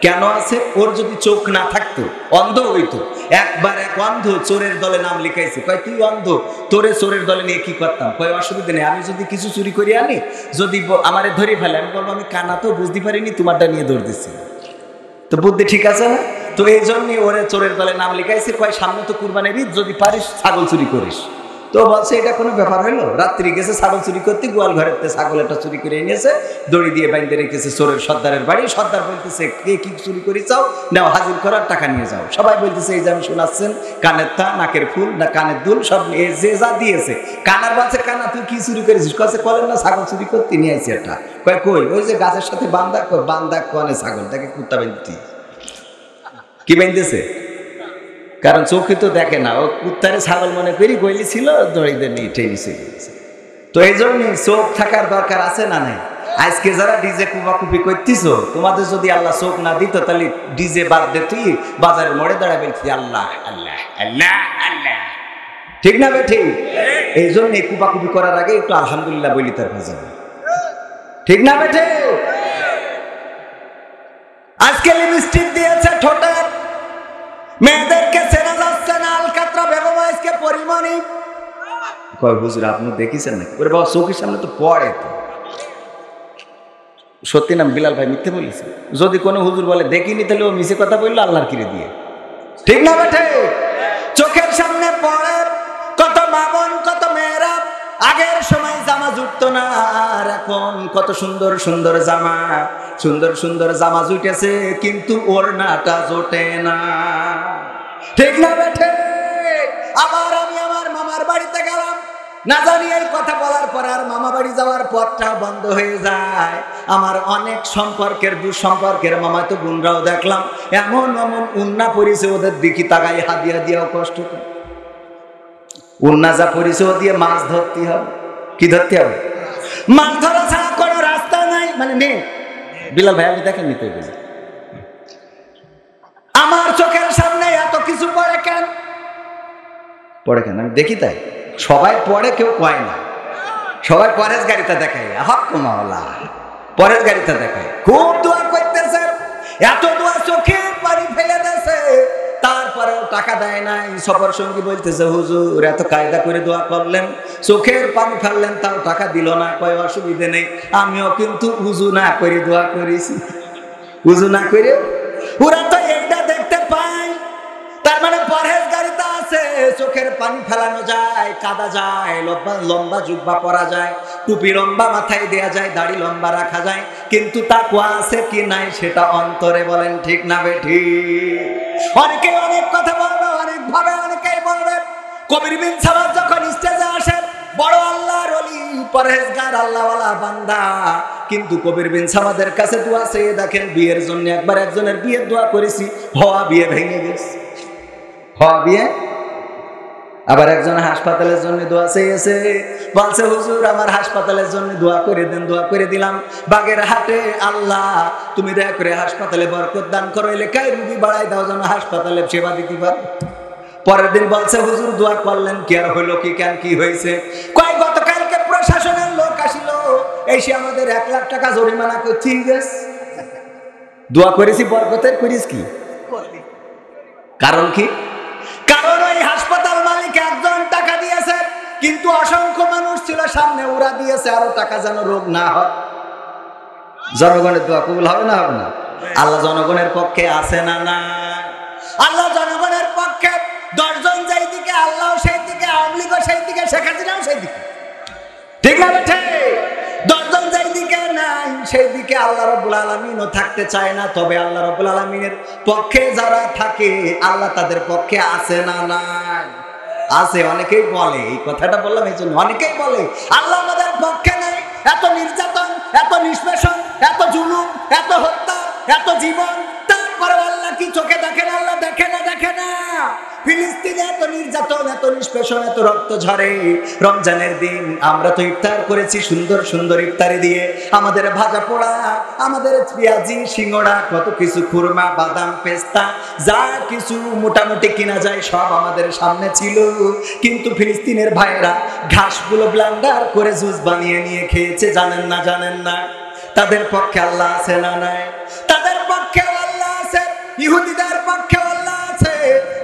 কেন আছে? ওর যদি চোখ না থাকতো, অন্ধ হইতো। একবার এক অন্ধ চোরের দলে নাম লিখাইছে। কয় তুই অন্ধ, তোরে চোরের দলে নিয়ে কি করতাম? কয় অসুবিধা নেই, আমি যদি কিছু চুরি করে আনি, যদি আমারে ধরে ফেলে, আমি বলবো আমি কানা তো বুঝতে পারিনি, তোমারটা নিয়ে দৌড় দিচ্ছি। তো বুদ্ধি ঠিক আছে না? তো এই জন্যই ওরে চোরের দলে নাম লিখাইছে, কয় সামনে তো কুরবানির ঈদ, যদি পারিস ছাগল চুরি করিস। তো বলছে এটা কোনো ব্যাপার হইলো? রাত্রি গেছে ছাগল চুরি করতে, গোয়াল ঘরের ছাগল একটা চুরি করে এনেছে, দড়ি দিয়ে বাইন্ধে রেখেছে চোরের সর্দারের বাড়ি। সর্দার বলতেছে কে কি চুরি করে চাও, নাও হাজির করার টাকা নিয়ে যাও। সবাই বলতেছে এই যে আমি শোনাচ্ছেন, কানের তা, নাকের ফুল না কানের দুল সব যে যা দিয়েছে। কানার বলছে কানা তুই কি চুরি করেছিস? কাছে কলেন না ছাগল চুরি করতে নিয়ে আইছি একটা। কয় কই? ওই যে গাছের সাথে বান্দা, বান্দা কনে ছাগল, তাকে কুত্তা বেঁধতি। কি বেঁধেছে? কারণ চোখে তো দেখে না, ও কুত্তারে ছাগল মনে করি গইলি ছিল, দড়িতে নিয়ে টেনে চলে গেছে। তো এই জন্যই চোখ থাকার দরকার আছে না নাই? আজকে যারা ডিজে কুপাকুপি করতেছ, তোমাদের যদি আল্লাহ চোখ না দিত, তাহলে ডিজে বাদ দে, তুই বাজারের মোড়ে দাঁড়ায় বলছি আল্লাহ আল্লাহ আল্লাহ আল্লাহ, ঠিক না বেঠি? এই জন্য কুপাকুপি করার আগে একটু আলহামদুলিল্লাহ বলি, তারপর যাবে, ঠিক না বেঠে? আজকে লিপস্টিক দিয়েছে ঠোঁটে, মেয়েদেরকে চেনা যাচ্ছে না। আলকাতরা বেগম আজকে পরিমণি। কয় হুজুর আপনি দেখেছেন নাকি? ওরে বাবা চোখের সামনে তো পড়ে। তো সত্যি নাম বিলাল ভাই মিথ্যে বলেছে? যদি কোনো হুজুর বলে দেখিনি, তাহলে ও মিছে কথা বললো আল্লাহর কিরে দিয়ে, ঠিক না বেঠে? চোখের সামনে পড়ে কত মা বোন, কত মেয়েরা। আগের সময় জামা জুটতো না, আর এখন কত সুন্দর সুন্দর জামা, সুন্দর সুন্দর জামা জুটেছে, কিন্তু ওড়নাটা জোটে না, ঠিক না বেঠে? আবার আমি আমার মামার বাড়িতে গেলাম, না জানি এই কথা বলার পর আর মামা বাড়ি যাওয়ার পথটা বন্ধ হয়ে যায়। আমার অনেক সম্পর্কের দুঃসম্পর্কের মামা তো বোনরাও দেখলাম এমন এমন উন্না পরিছে, ওদের দিকে তাকাই হাদিয়া দিয়েও কষ্ট করে। উন্না যা পরিছে ও দিয়ে মাছ ধরতে হবে। কি ধরতে হবে? মাছ ধরা ছাড়া কোনো রাস্তা নাই, মানে নেই। বিলাল ভাই আপনি দেখেন নিতে গেলে আমার চোখের সামনে এত কিছু পড়ে কেন? পড়ে কেন আমি দেখি তাই। সবাই পড়ে, কেউ কয় না। সবাই পরেশ গাড়িটা দেখায়, হক মাওলা পরেশ গাড়িটা দেখায়, খুব দোয়া করতেছে, এত দোয়া চোখে পানি ফেলে দিয়েছে, তারপরেও টাকা দেয় নাই। সফর সঙ্গী বলতেছে হুজুর এত কায়দা করে দোয়া করলেন, চোখের পানি ফেললেন, তাও টাকা দিল না। কয় অসুবিধে নেই, আমিও কিন্তু উজু না করে দোয়া করেছি। উজু না করে ওরা তো এইটা দেখতে পায়, তার মানে পরহেজ গাড়িতে আছে, চোখের পানি ফেলানো যায়, কাদা যায়, লম্বা জুব্বা পরা যায়, টুপি লম্বা মাথায় দেয়া যায়, দাড়ি লম্বা রাখা যায়, কিন্তু তাকওয়া আছে কি নাই সেটা অন্তরে, বলেন ঠিক না বেঠি? অনেকে অনেক কথা বলবে, অনেক ভাবে অনেকেই বলবে। কবির বিন সামাদ যখন স্টেজে আসেন, বড় আল্লাহর ওলি, পরহেজগার আল্লাহওয়ালা বান্দা, কিন্তু কবির বিন সামাদের কাছে দোয়া চেয়ে দেখেন, বিয়ের জন্য একবার একজনের বিয়ের দোয়া করেছি, হওয়া বিয়ে ভেঙে গেছে। হওয়া বিয়ে। আবার একজন হাসপাতালের জন্য দোয়া চেয়েছে, বলছে হুজুর আমার হাসপাতালের জন্য দোয়া করে দেন। দোয়া করে দিলাম। বাগেরহাটে আল্লাহ তুমি দয়া করে হাসপাতালে বরকত দান করো, এলাকায় রুগী বাড়াই দাও যেন হাসপাতালে সেবা দিতে পারে। পরের দিন বলছে হুজুর দোয়া করলেন, কি আর হইলো কি, কেন কি হয়েছে? কয় গতকালকে প্রশাসনের লোক আসিল, এসে আমাদের 1 লাখ টাকা জরিমানা করছি। দোয়া করেছি বরকতের, করিস কি? কারণ কি? কারণ ওই হাসপাতাল মালিক একজন টাকা দিয়েছে, কিন্তু অসংখ্য মানুষ ছিল সামনে, ওরা দিয়েছে আরো টাকা যেন রোগ না হয়। জনগণের দোয়া কবুল হবে না? হবে না? আল্লাহ জনগণের পক্ষে আছে না? না। আল্লাহ জনগণের পক্ষে। 10 জন যেই দিকে আল্লাহ সেই দিকে, আওয়ামী লীগও সেই দিকে, শেখ হাসিনাও সেই দিকে, ঠিক না বেঠে? 10 জন যেই দিকে নাই সেই দিকে আল্লাহ রাব্বুল আলামিনও থাকতে চায় না। তবে আল্লাহ রাব্বুল আলামিনের পক্ষে যারা থাকে, আল্লাহ তাদের পক্ষে আছে না? নাই। আছে। অনেকেই বলে, এই কথাটা বললাম এই জন্য, অনেকেই বলে আল্লাহ আমাদের পক্ষে নেই। এত নির্যাতন, এত নিষ্পেষণ, এত জুলুম, এত হত্যা, এত জীবন, তারপরে আল্লাহ কি চোখে দেখেন? আল্লাহ দেখে না? দেখে না। ফিলিস্তিনে এত নির্যাতন, এত নিষ্পেষণ, এত রক্ত ঝরে। রমজানের দিন আমরা তো ইফতার করেছি সুন্দর সুন্দর ইফতারি দিয়ে, আমাদের ভাজা পোড়া, আমাদের পেঁয়াজি, সিঙ্গড়া, কত কিছু, খুরমা, বাদাম, পেস্তা, যা কিছু মোটামুটি কিনা যায় সব আমাদের সামনে ছিল। কিন্তু ফিলিস্তিনের ভাইয়েরা ঘাসগুলো ব্লেন্ডার করে জুস বানিয়ে নিয়ে খেয়েছে। জানেন না? জানেন না? তাদের পক্ষে আল্লাহ আছে না? নাই। তাদের পক্ষে আল্লাহ আছে, ইহুদিদের পক্ষে আল্লাহ আছে,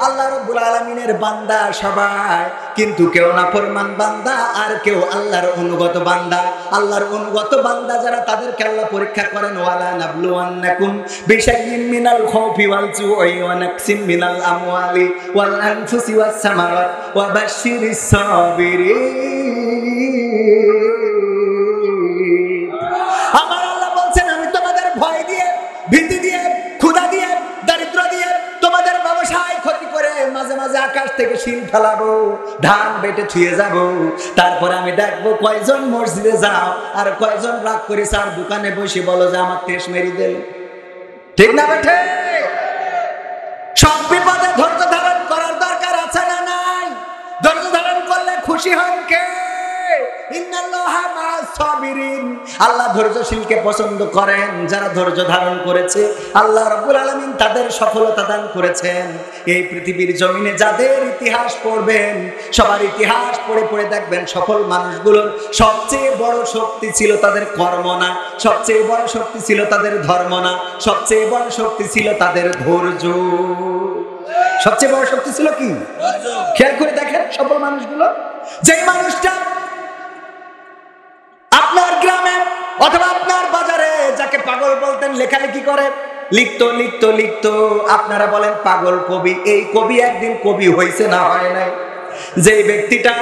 আল্লাহ রাব্বুল আলামিনের বান্দা সবাই, কিন্তু কেউ নাফরমান বান্দা আর কেউ আল্লাহর অনুগত বান্দা। আল্লাহর অনুগত বান্দা যারা, তাদেরকে আল্লাহ পরীক্ষা করেন, ওয়ালা নাবলুওয়ান্নাকুম বিশাইইন মিনাল খাউফি ওয়াল জুই ওয়া নাকসিম মিনাল আমওয়ালি ওয়াল আনফুসি ওয়াস সামারাত ওয়া বাশশিরিস সাবিরিন। আমার আল্লাহ বলছেন, আমি তোমাদের ভয় দিয়ে, ভীতি দিয়ে, ক্ষুধা দিয়ে, দারিদ্র দিয়ে, তোমাদের ব্যবসায় ক্ষতি করে মাঝে মাঝে আকাশ থেকে শিল ফেলাবো, ধান বেটে ছুঁয়ে যাব। তারপরে আমি দেখবো কয়জন মসজিদে যাও আর কয়জন রাগ করে চার দোকানে বসে বলো যে আমার তেজ মেরি দিল। ঠিক না বেঠে? সব বিপদে ধৈর্য ধারণ করার দরকার আছে না নাই? ধৈর্য ধারণ করলে খুশি হন কে? ইন্নাল্লাহা মা'আস সাবিরিন। আল্লাহ ধৈর্যশীলকে পছন্দ করেন। যারা ধৈর্য ধারণ করেছে আল্লাহ রাব্বুল আলামিন তাদের সফলতা দান করেছেন। এই পৃথিবীর জমিনে যাদের ইতিহাস পড়বেন, সবার ইতিহাস পড়ে পড়ে দেখবেন সফল মানুষগুলোর সবচেয়ে বড় শক্তি ছিল তাদের কর্ম না, সবচেয়ে বড় শক্তি ছিল তাদের ধর্ম না, সবচেয়ে বড় শক্তি ছিল তাদের ধৈর্য। সবচেয়ে বড় শক্তি ছিল কি? খেয়াল করে দেখেন সফল মানুষগুলো। যেই মানুষটা আপনার গ্রামে অথবা আপনার বাজারে যাকে পাগল বলতেন, লেখালেখি করে, লিখতো লিখতো লিখতো, আপনারা বলেন পাগল কবি। এই কবি একদিন কবি হয়েছে না হয় নাই? যে ব্যক্তিটা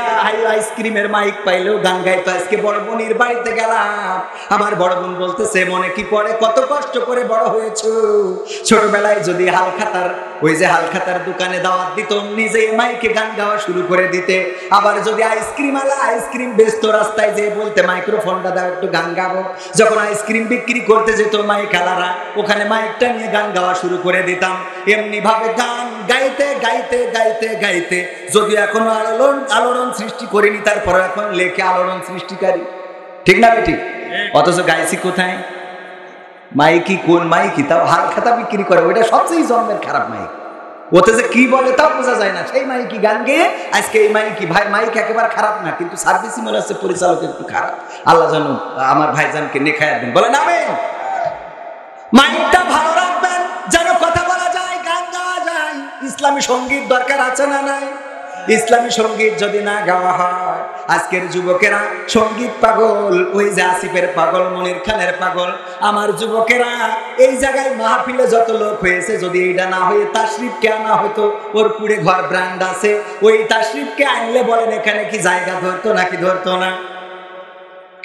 আইসক্রিমের মাইক পাইলেও গান গাইতো। আজকে বড় বোনের বাড়িতে গেলাম, আমার বড় বোন বলতেছে, মনে কি পড়ে কত কষ্ট করে বড় হয়েছো। ছোটবেলায় যদি হালখাতার, ওই যে হালখাতার দোকানে দাওয়াত দিত, নিজে মাইকে গান গাওয়া শুরু করে দিতে। আবার যদি আইসক্রিম আলা আইসক্রিম বেচতো, রাস্তায় যেয়ে বলতে মাইক্রোফোনটা দাও একটু গান গাবো। যখন আইসক্রিম বিক্রি করতে যেত মাইক আলারা, ওখানে মাইকটা নিয়ে গান গাওয়া শুরু করে দিতাম। এমনি ভাবে গান গাইতে গাইতে গাইতে গাইতে, যদি এখনো আলোড়ন সৃষ্টি করিনি, তারপরে এখন লেখে আলোড়ন সৃষ্টিকারী। ঠিক না বেটি? অথচ গাইছি কোথায়? মাইকি, কোন মাইকি? তাও হালখাতা বিক্রি করে, ওইটা সবচেয়ে জন্মের খারাপ মাইক। ওতে যে কি বলে তাও বোঝা যায় না। সেই মাইকি গান গেয়ে আজকে এই মাইকি, ভাই মাইক একেবারে খারাপ না, কিন্তু সার্ভিসিং মনে হচ্ছে পরিচালক একটু খারাপ। আল্লাহ জানো আমার ভাইজানকে নেখায় দেন, বলেন আমিন। মাইকটা ভালো রাখবেন যেন কথা বলা যায়, গান গাওয়া যায়। ইসলামী সঙ্গীত দরকার আছে না নাই? ইসলামী সঙ্গীত যদি না গাওয়া হয়, আজকের যুবকেরা সঙ্গীত পাগল, ওই যে আসিফের পাগল, মনির খানের পাগল। আমার যুবকেরা এই জায়গায় মাহফিলে যত লোক হয়েছে, যদি এইটা না হয়ে তাশরিফকে আনা হতো, ওর পুড়ে ঘর ব্র্যান্ড আছে, ওই তাশরিফকে আনলে বলেন এখানে কি জায়গা ধরতো নাকি ধরতো না?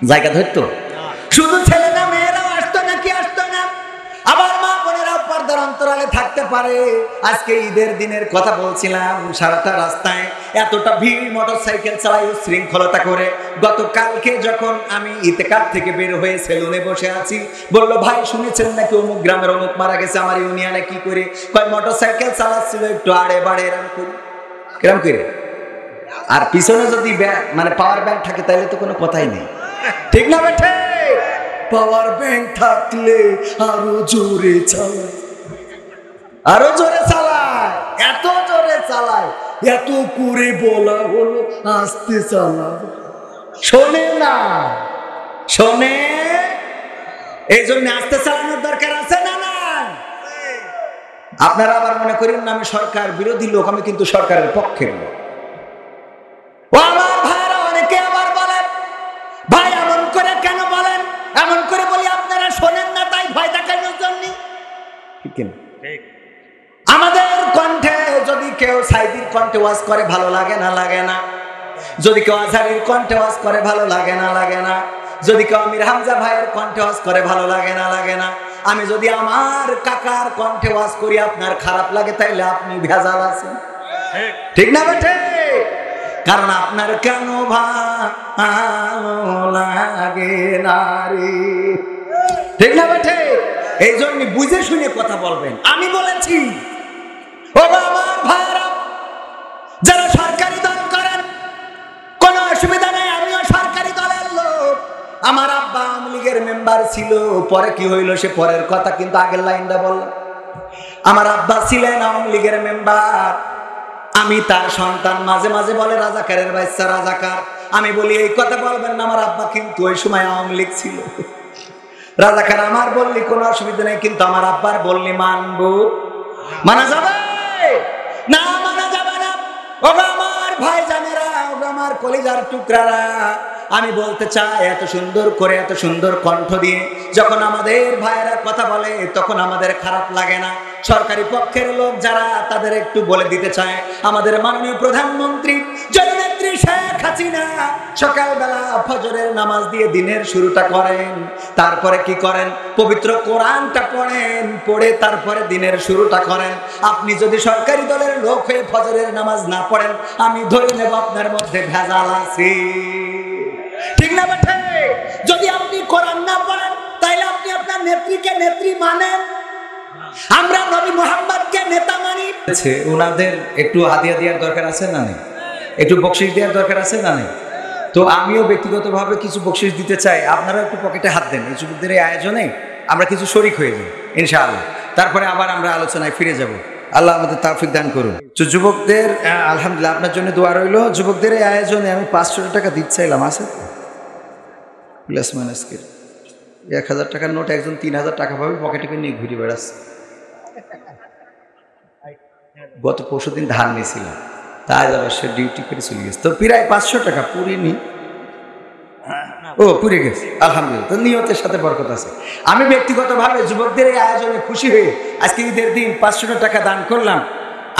জায়গা ধরতো? শুধু ছেলে না মেয়েরাও আসতো নাকি আসতো না? আবার মা বোনেরা পর্দার অন্তরালে থাকতে পারে। আজকে ঈদের দিনের কথা বলছিলাম, সারাটা রাস্তায় এতটা ভিড়, মোটরসাইকেল চালাই শৃঙ্খলতা করে। গতকালকে যখন আমি ইতেকার থেকে বের হয়ে সেলুনে বসে আছি, বললো ভাই শুনেছেন নাকি অমুক গ্রামের অমুক মারা গেছে? আমার ইউনিয়নে কি করে? কয় মোটরসাইকেল চালাচ্ছিল একটু আড়ে বাড়ে এরম করে। কিরম করে? আর পিছনে যদি মানে পাওয়ার ব্যাংক থাকে তাহলে তো কোনো কথাই নেই। ঠিক না বেঠে? পাওয়ার ব্যাংক থাকলে আরো জোরে চালায়, আরো জোরে চালায়, এত জোরে চালায়, এত করে বলা হলো আস্তে চালাবে, শোনে না, শোনে। এই জন্য আস্তে চালানোর দরকার আছে না না? আপনারা আবার মনে করেন না আমি সরকার বিরোধী লোক, আমি কিন্তু সরকারের পক্ষের লোক। ও আমার ভাইরা, অনেকে আবার বলেন ভাই এমন করে কেন বলেন? এমন করে বলি আপনারা শোনেন না, তাই ভয় দেখানোর জন্য। ঠিক না? আমাদের কণ্ঠে যদি কেউ সাইদির কণ্ঠে ওয়াজ করে ভালো লাগে না? লাগে না? যদি কেউ আজহারির কণ্ঠে ওয়াজ করে ভালো লাগে না? লাগে না? যদি কেউ আমির হামজা ভাইয়ের কণ্ঠে ওয়াজ করে ভালো লাগে না? লাগে না? আমি যদি আমার কাকার কণ্ঠে ওয়াজ করি আপনার খারাপ লাগে, তাইলে আপনি ভেজাল আছেন। ঠিক না বেঠে? কারণ আপনার কেন ভালো লাগে না রে? ঠিক না বেঠে? এই জন্য বুঝে শুনে কথা বলবেন। আমি বলেছি ও আমার ভাইরা, যারা সরকারি দল করেন কোনো অসুবিধা নেই, আমিও সরকারি দলের লোক। আমার আব্বা আওয়ামী লীগের মেম্বার ছিল, পরে কি হইল সে পরের কথা, কিন্তু আগের লাইনটা বললাম। আমার আব্বা ছিলেন আওয়ামী লীগের মেম্বার, আমি তার সন্তান। মাঝে মাঝে বলে রাজাকারের বাচ্চা রাজাকার, আমি বলি এই কথা বলবেন না, আমার আব্বা কিন্তু ওই সময় আওয়ামী লীগ ছিল। রাজাকার আমার বললি কোনো অসুবিধা নেই, কিন্তু আমার আব্বার বললি মানবো, মানা যাবে না? আমার কলিজার টুকরারা, আমি বলতে চাই এত সুন্দর করে এত সুন্দর কণ্ঠ দিয়ে যখন আমাদের ভাইয়েরা কথা বলে তখন আমাদের খারাপ লাগে না। সরকারি পক্ষের লোক যারা তাদের একটু বলে দিতে চায়, আমাদের মাননীয় প্রধানমন্ত্রী জননেত্রী শেখ হাসিনা সকালবেলা ফজরের নামাজ দিয়ে দিনের শুরুটা করেন, তারপরে কি করেন, পবিত্র কোরআনটা পড়েন, পড়ে তারপরে দিনের শুরুটা করেন। আপনি যদি সরকারি দলের লোক হয়ে ফজরের নামাজ না পড়েন, আমি ধরে নেব আপনার মধ্যে ভেজাল আছে, ঠিক না বেঠে? যদি আপনি কোরআন না পড়েন তাইলে আপনি আপনার নেত্রীকে নেত্রী মানেন? আমরা নবী মুহাম্মদকে নেতা মানি। ওনাদের একটু হাদিয়া দেওয়ার দরকার আছে না নেই? একটু বকশিশ দেওয়ার দরকার আছে না নেই? তো আমিও ব্যক্তিগতভাবে কিছু বকশিশ দিতে চাই, আপনারা একটু পকেটে হাত দেন। এই যুবকদের এই আয়োজনে আমরা কিছু শরিক হয়ে যাই ইনশাআল্লাহ, তারপরে আবার আমরা আলোচনায় ফিরে যাব। আল্লাহ আমাদের তৌফিক দান করুন। তো যুবকদের আলহামদুলিল্লাহ আপনার জন্য দোয়া রইল। যুবকদের এই আয়োজনে আমি 500 টাকা দিতে চাইলাম, আছে প্লাস মাইনাস কে 1000 টাকার নোট একজন 3000 টাকা পাবে, পকেটে করে নিয়ে ঘুরে বেড়াচ্ছে। গত পরশুদিন ধার নিয়েছিলাম, তাই আবার সে ডিউটি করে চলে গেছে, তো প্রায় 500 টাকা পুরিনি। ও পুড়ে গেছে, আলহামদুলিল্লাহ। তো নিয়তের সাথে বরকত আছে। আমি ব্যক্তিগতভাবে যুবকদের এই আয়োজনে খুশি হয়ে আজকে ঈদের দিন 500 টাকা দান করলাম।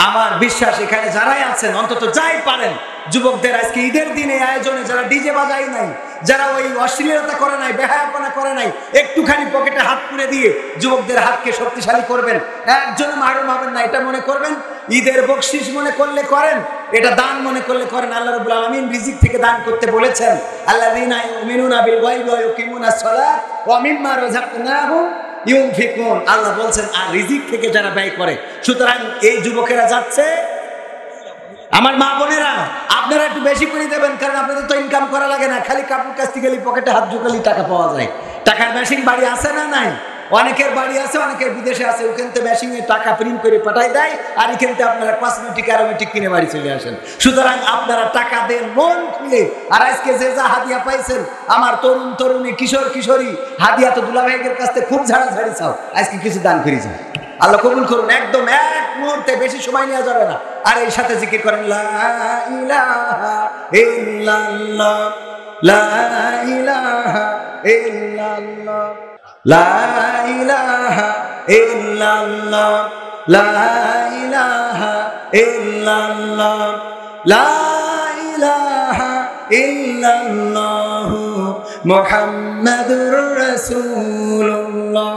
আমার বিশ্বাস এখানে যারাই আছেন অন্তত যাই পারেন যুবকদের আজকে ঈদের দিন এই আয়োজনে যারা ডিজে বাজাই নাই, যারা ওই অশ্লীলতা করে নাই, বেহায়াপনা করে নাই, একটুখানি পকেটে হাত পুরে দিয়ে যুবকদের হাতকে শক্তিশালী করবেন, একজনে মারুম হবেন না, এটা মনে করবেন ঈদের বকশিশ মনে করলে করেন, এটা দান মনে করলে করেন। আল্লাহ রাব্বুল আলামিন রিজিক থেকে দান করতে বলেছেন, আল্লাযীনা ইউমিনুনা বিল গায়বি ওয়া ইউকিমুনাস সালাত ওয়া মিম্মা রাযাকনাহুম ইউনফিকুন। আল্লাহ বলছেন আর রিজিক থেকে যারা ব্যয় করে। সুতরাং এই যুবকেরা যাচ্ছে, আমার মা বোনেরা আপনারা একটু বেশি করে দেবেন, কারণ আপনাদের তো ইনকাম করা লাগে না, খালি কাপড় কাচতে গেলে পকেটে হাত ঢুকালি টাকা পাওয়া যায়। টাকার মেশিন বাড়ি আছে না নাই? অনেকের বাড়ি আছে, অনেকের বিদেশে আছে, ওখানতে মেশিনে টাকা প্রিন্ট করে পাঠাই দেয়, আর এখানতে আপনারা কসমেটিক অ্যারোমেটিক কিনে বাড়ি চলে আসেন। সুতরাং আপনারা টাকা দেন মন খুলে। আর আজকে যে যা হাদিয়া পাইছেন, আমার তরুণ তরুণী কিশোর কিশোরী হাদিয়া তো দুলাভাইয়ের কাছ থেকে খুব ঝাড়াঝাড়ি চাও, আজকে কিছু দান করে যাও, আল্লাহ কবুল করুন। একদম এক মুহূর্তে, বেশি সময় নেওয়া যাবে না। আর এই সাথে জিকির করেন লা ইলাহা ইল্লাল্লাহ, লা ইলাহা ইল্লাল্লাহ, লা ইলাহা ইল্লাল্লাহ, লা ইলাহা ইল্লাল্লাহ, লা ইলাহা ইল্লাল্লাহ মুহাম্মাদুর রাসূলুল্লাহ।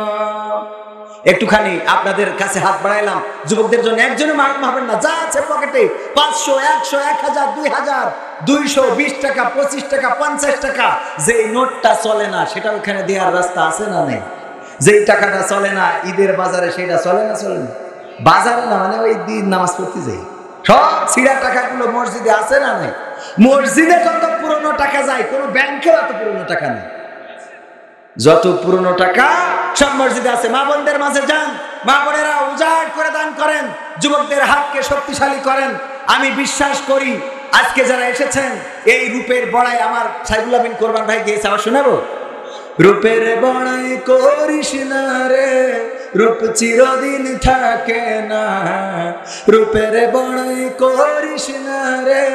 একটুখানি আপনাদের কাছে হাত বাড়াইলাম যুবকদের জন্য, একজনে মারুম হবেন না, যা আছে পকেটে 500 100 1000 2000 220 টাকা 25 টাকা 50 টাকা, যেই নোটটা চলে না সেটা ওখানে দেওয়ার রাস্তা আছে না নেই? যেই টাকাটা চলে না ঈদের বাজারে, সেটা চলে না? চলে না বাজারে না, মানে ওই দিন নামাজ পড়তে যাই, সব ছিঁড়া টাকাগুলো মসজিদে আছে না নেই? মসজিদে যত পুরনো টাকা যায়, কোনো ব্যাংকেও এত পুরনো টাকা নেই। যত পুরনো টাকা সব মসজিদে আছে। মা বোনদের মাঝে যান, মা বোনেরা উজাড় করে দান করেন, যুবকদের হাতকে শক্তিশালী করেন। আমি বিশ্বাস করি আজকে যারা এসেছেন এই রূপের বড়াই, আমার সাইফুল্লাহ বিন কোরবান ভাই গিয়েছে, আবার শোনাবো। রূপের বড়াই করিস না রে, রূপ চিরদিন থাকে না, রূপের বড়াই করিস না রে,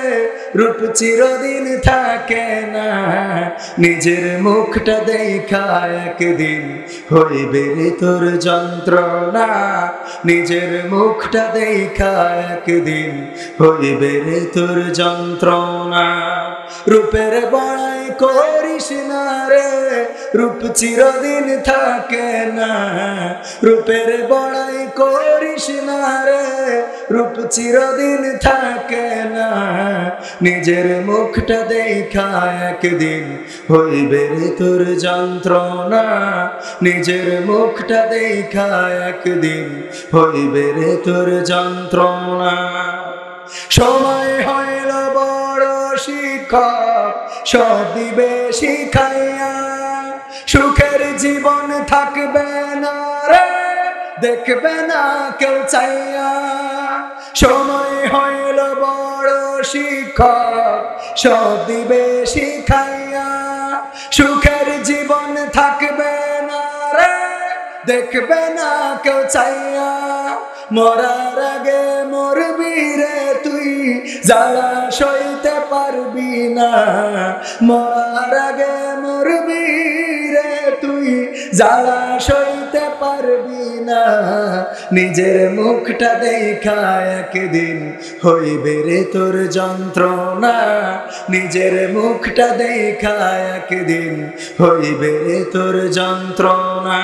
রূপ চিরদিন থাকে না, নিজের মুখটা দেখা একদিন হইবে রে তোর যন্ত্রণা, নিজের মুখটা দেখা একদিন হইবে রে তোর যন্ত্রণা। রূপের বড়াই করিস না রে, রূপ চিরদিন থাকে না, রূপের বড়াই করিস না রে, রূপ চিরদিন থাকে না, নিজের মুখটা দেখা একদিন হইবে রে তোর যন্ত্রণা, নিজের মুখটা দেখা একদিন হইবে রে তোর যন্ত্রণা। সময় হইল বড় শিক্ষক, সব দিবে শিখাইয়া, সুখের জীবন থাকবে না রে, দেখবে না কেউ চাইয়া। সময় হইল বড় শিক্ষক, সব দিবে শিখাইয়া, সুখের জীবন থাকবে না রে, দেখবে না কেউ চাইয়া। মরার আগে মরবি রে তুই জ্বালা সইতে পারবি না, মরার আগে মরবি রে তুই জ্বালা সইতে পারবি না, নিজের মুখটা দেখা একদিন হইবে রে তোর যন্ত্রণা, নিজের মুখটা দেখা একদিন হইবে রে তোর যন্ত্রণা।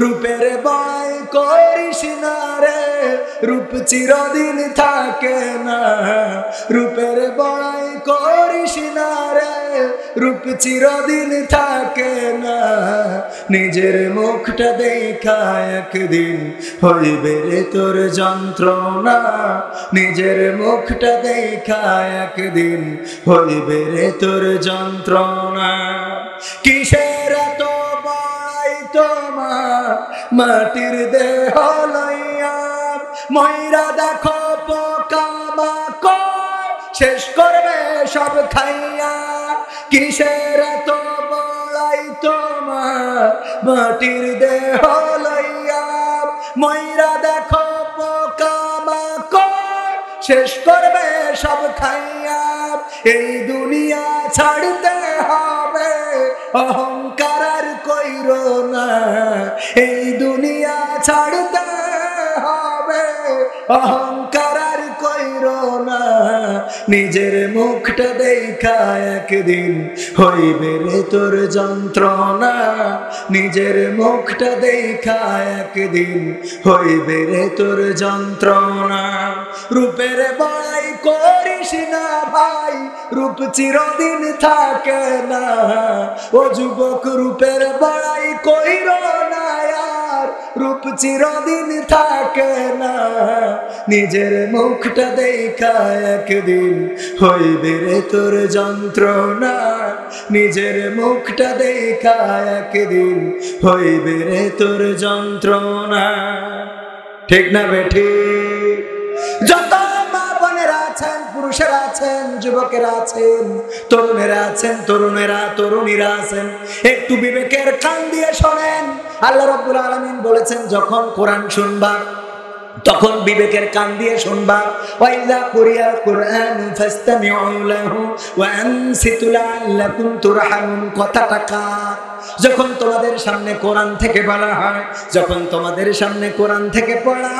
রূপের বড়াই করিস না রে, রূপ চিরদিন থাকে না, রূপের বড়াই করিস না রে, রূপ চিরদিন থাকে না, নিজের মুখটা দেখা একদিন হইবে রে তোর যন্ত্রণা, নিজের মুখটা দেখা একদিন হইবে রে তোর যন্ত্রণা। কিসের এত বড়াই তোমার মাটির দেহ লইয়া, ময়রা দেখো পোকামাকড় শেষ করবে সব খাইয়া, কিসের এত বড়াই তোমার মাটির দেহ লইয়া, ময়রা দেখো পোকামাকড় শেষ করবে সব খাইয়া, এই দুনিয়া ছাড়তে হবে অহংকার আর কইরো না, এই দুনিয়া ছাড়তে হবে অহংকার আর কইরো না, নিজের মুখটা দেখা একদিন হইবে রে তোর যন্ত্রণা, নিজের মুখটা দেখা একদিন হইবে রে তোর যন্ত্রণা। রূপের বড়াই করিস না ভাই, রূপ চিরদিন থাকে না, ও যুবক রূপের বড়াই কইরো না আর, রূপ চিরদিন থাকে না, নিজের মুখটা দেখা একদিন হইবে রে তোর যন্ত্রণা, নিজের মুখটা দেখা একদিন হইবে রে তোর যন্ত্রণা। ঠিক না বেঠিক? যত মা বোনেরা আছেন, পুরুষেরা আছেন, যুবকেরা আছেন, তরুণেরা আছেন, তরুণীরা আছেন, একটু বিবেকের কান দিয়ে শোনেন। আল্লাহ রাব্বুল আলামিন বলেছেন যখন কোরআন শুনবা তখন বিবেকের কান দিয়ে শুনবা। ওয়াইযা কুরিয়াল কুরআনু ফাসতামিউ লাহু ওয়া আনসিতু লাআল্লাকুম তুরহামুন। কথাটা কার? যখন তোমাদের সামনে কোরআন থেকে বলা হয়, যখন তোমাদের সামনে কোরআন থেকে পড়া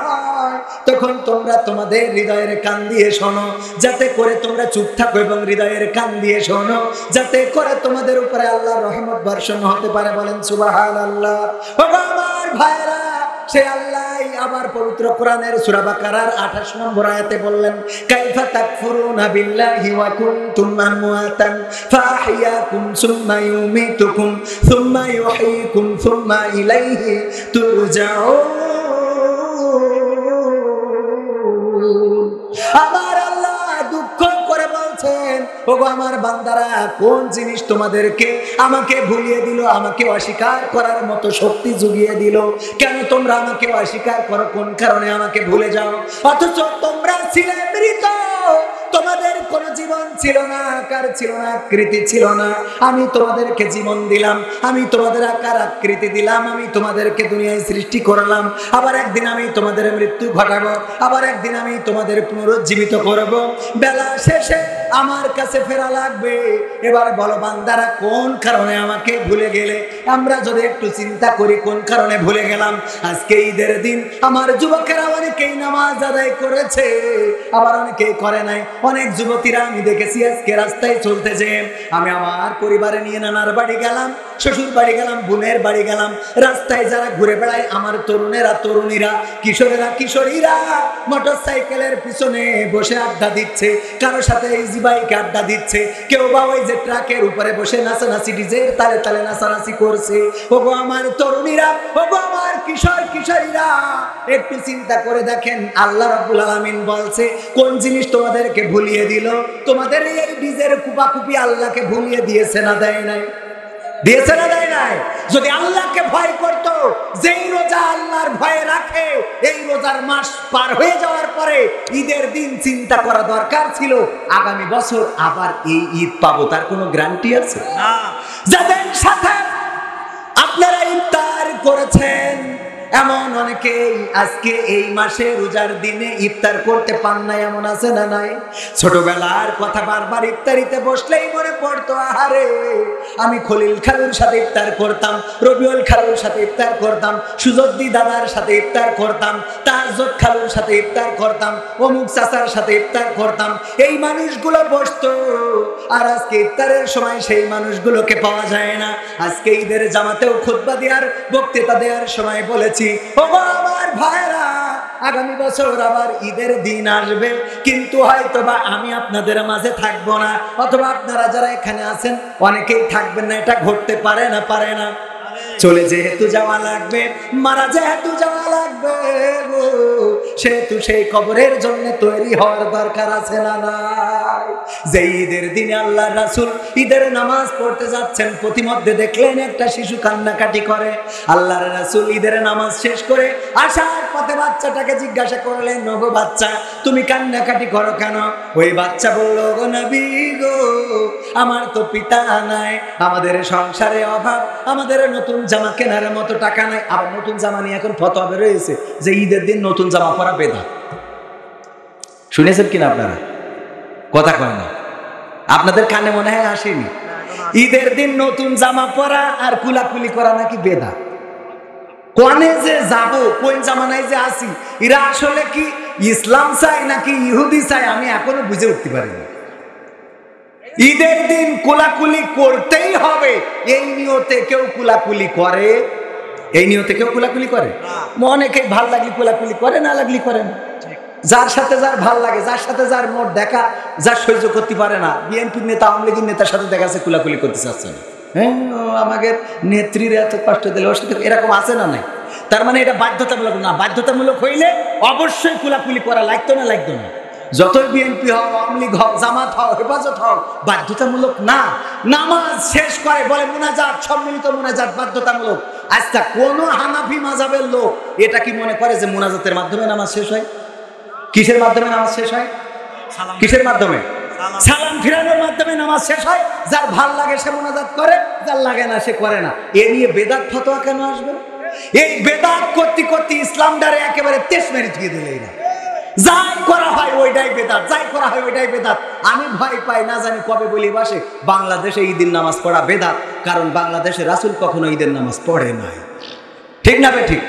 হয়, তখন তোমরা তোমাদের হৃদয়ের কান দিয়ে শোনো, যাতে করে তোমরা চুপ থাকো এবং হৃদয়ের কান দিয়ে শোনো, যাতে করে তোমাদের উপরে আল্লাহর রহমত বর্ষণ হতে পারে। বলেন সুবহানাল্লাহ। ও আমার ভাইরা, সে আল্লাহ আবার পবিত্র কোরআনের সূরা বাকারার 28 নম্বর আয়াতে বললেন, কাইফা তাকফুরুনা বিল্লাহি ওয়া কুনতুম আমওয়াতান ফাআহইয়াকুম সুম্মা ইউমিতুকুম সুম্মা ইউহয়িকুম সুম্মা ইলাইহি তুরজাউন। আমার আল্লাহ দুঃখ করে বলছেন, ওগো আমার বান্দারা, কোন জিনিস তোমাদেরকে আমাকে ভুলিয়ে দিল, আমাকে অস্বীকার করার মতো শক্তি জুগিয়ে দিল? কেন তোমরা আমাকে অস্বীকার করো? কোন কারণে আমাকে ভুলে যাও? অথচ তোমরা ছিলে মৃত, তোমাদের কোনো জীবন ছিল না, আকার ছিল না, আকৃতি ছিল না। আমি তোমাদেরকে জীবন দিলাম, আমি তোমাদের আকার আকৃতি দিলাম, আমি তোমাদেরকে দুনিয়ায় সৃষ্টি করলাম, আবার একদিন আমি তোমাদের মৃত্যু ঘটাবো, আবার একদিন আমি তোমাদের পুনরুজ্জীবিত করব। বেলা শেষে আমার কাছে ফেরা লাগবে। এবার বলো বান্দারা, কোন কারণে আমাকে ভুলে গেলে? আমরা যদি একটু চিন্তা করি কোন কারণে ভুলে গেলাম। আজকে ঈদের দিন আমার যুবকেরা অনেকেই নামাজ আদায় করেছে, আবার অনেকেই করে নাই। অনেক যুবতীরা আমি দেখেছি আজকে রাস্তায় চলতে যে, আমি আমার পরিবারে নিয়ে নানার বাড়ি গেলাম, শ্বশুর বাড়ি গেলাম, বোনের বাড়ি গেলাম, রাস্তায় যারা ঘুরে বেড়ায় আমার তরুণেরা, তরুণীরা, কিশোরেরা, কিশোরীরা মোটর সাইকেলের পিছনে বসে আড্ডা দিচ্ছে, কারোর সাথে ইজি বাইকে আড্ডা দিচ্ছে, কেউ বা ওই যে ট্রাকের উপরে বসে নাচানাচি, ডিজের তালে তালে নাচানাচি করছে। ওগো আমার তরুণীরা, ওগো আমার কিশোর কিশোরীরা, একটু চিন্তা করে দেখেন, আল্লাহ রাব্বুল আলামিন বলছে কোন জিনিস তোমাদেরকে ভুলিয়ে দিল? তোমাদের এই ডিজের কুপাকুপি আল্লাহকে ভুলিয়ে দিয়েছে না দেয় নাই? দিয়েছে না দেয় নাই? যদি আল্লাহকে ভয় করত, যেই রোজা আল্লাহর ভয়ে রাখে, এই রোজার মাস পার হয়ে যাওয়ার পরে ঈদের দিন চিন্তা করা দরকার ছিল আগামী বছর আবার এই ঈদ পাবো, তার কোনো গ্যারান্টি আছে না? যাদের সাথে আপনারা ইফতার করেছেন, এমন অনেকেই আজকে এই মাসে রোজার দিনে ইফতার করতে পান না, এমন আছে না নাই? ছোটবেলার কথা বারবার ইফতারিতে বসলেই মনে পড়তো, আহারে আমি খলিল খালুর সাথে ইফতার করতাম, রবিউল খালুর সাথে ইফতার করতাম, সুজদ্দি দাদার সাথে ইফতার করতাম, তাহাজ্জুদ খালুর সাথে ইফতার করতাম, অমুক চাচার সাথে ইফতার করতাম। এই মানুষগুলো বসতো, আর আজকে ইফতারের সময় সেই মানুষগুলোকে পাওয়া যায় না। আজকে ঈদের জামাতেও খুতবা দেওয়ার, বক্তৃতা দেওয়ার সময় বলেছি, ওগো আমার ভাইরা, আগামী বছর আবার ঈদের দিন আসবে, কিন্তু হয়তোবা আমি আপনাদের মাঝে থাকবো না, অথবা আপনারা যারা এখানে আছেন অনেকেই থাকবেন না। এটা ঘটতে পারে না? পারে না? চলে যেহেতু যাওয়া লাগবে, মারা যেহেতু যাওয়া লাগবে, সেহেতু সেই কবরের জন্য তৈরি হওয়ার দরকার আছে না নাই? যে ঈদের দিনে আল্লাহর রাসূল ঈদের নামাজ পড়তে যাচ্ছেন, প্রতিমধ্যে দেখলেন একটা শিশু কান্নাকাটি করে। আল্লাহর রাসূল ঈদের নামাজ শেষ করে আসার পথে বাচ্চাটাকে জিজ্ঞাসা করলেন, ওগো বাচ্চা, তুমি কান্নাকাটি করো কেন? ওই বাচ্চা বলল, ওগো নবী গো, আমার তো পিতা নাই, আমাদের সংসারে অভাব, আমাদের নতুন জামা কেনার মতো টাকা নাই। আবার নতুন জামা নিয়ে এখন ফতোয়া বের হয়েছে যে ঈদের দিন নতুন জামা পরা বেদা। শুনেছেন কিনা আপনারা? কথা কয় না, আপনাদের কানে মনে হয় আসেনি? ঈদের দিন নতুন জামা পরা আর কুলাকুলি করা নাকি বেদা। কোনে যে যাব, কোন জামানায় যে আসি, এরা আসলে কি ইসলাম চাই নাকি ইহুদি চাই, আমি এখনো বুঝে উঠতে পারিনি। ঈদের দিন কোলাকুলি করতেই হবে এই নিয়তে কেউ কোলাকুলি করে? এই নিয়তে কেউ কোলাকুলি করে? অনেকে ভাল লাগলি কোলাকুলি করে, না লাগলি করে না। যার সাথে যার ভাল লাগে, যার সাথে যার মোট দেখা, যার সহ্য করতে পারে না, বিএনপির নেতা, আওয়ামী লীগের নেতার সাথে দেখা যাচ্ছে কোলাকুলি করতে চাচ্ছে না। হ্যাঁ, আমাদের নেত্রীর এত কষ্ট দিলে, ওর সাথে এরকম আছে না নাই? তার মানে এটা বাধ্যতামূলক না। বাধ্যতামূলক হইলে অবশ্যই কোলাকুলি করা লাগতো না, লাগতো না। যতই বিএনপি হও, আওয়ামী লীগ হও, জামাত হও, হেফাজত হও, বাধ্যতামূলক না। নামাজ শেষ করে বলে মুনাজাত, সম্মিলিত মুনাজাত বাধ্যতামূলক। আচ্ছা, কোন হানাফি মাযহাবের লোক এটা কি মনে করে যে মুনাজাতের মাধ্যমে নামাজ শেষ হয়? কিসের মাধ্যমে নামাজ শেষ হয়? কিসের মাধ্যমে? সালাম ফিরানোর মাধ্যমে নামাজ শেষ হয়। যার ভাল লাগে সে মুনাজাত করে, যার লাগে না সে করে না। এ নিয়ে বেদাত ফতোয়া কেন আসবে? এই বেদাত করতে করতে ইসলামটারে একেবারে তেজ মেরে ধুয়ে দিলেই না। যাই করা হয় ওইটাই বেদাত, যাই করা হয় ওইটাই বেদাত। আমি ভয় পাই, না জানি কবে বলি বাসে বাংলাদেশে ঈদের নামাজ পড়া বেদাত, কারণ বাংলাদেশে রাসূল কখনো ঈদের নামাজ পড়ে নাই। ঠিক না বে ঠিক?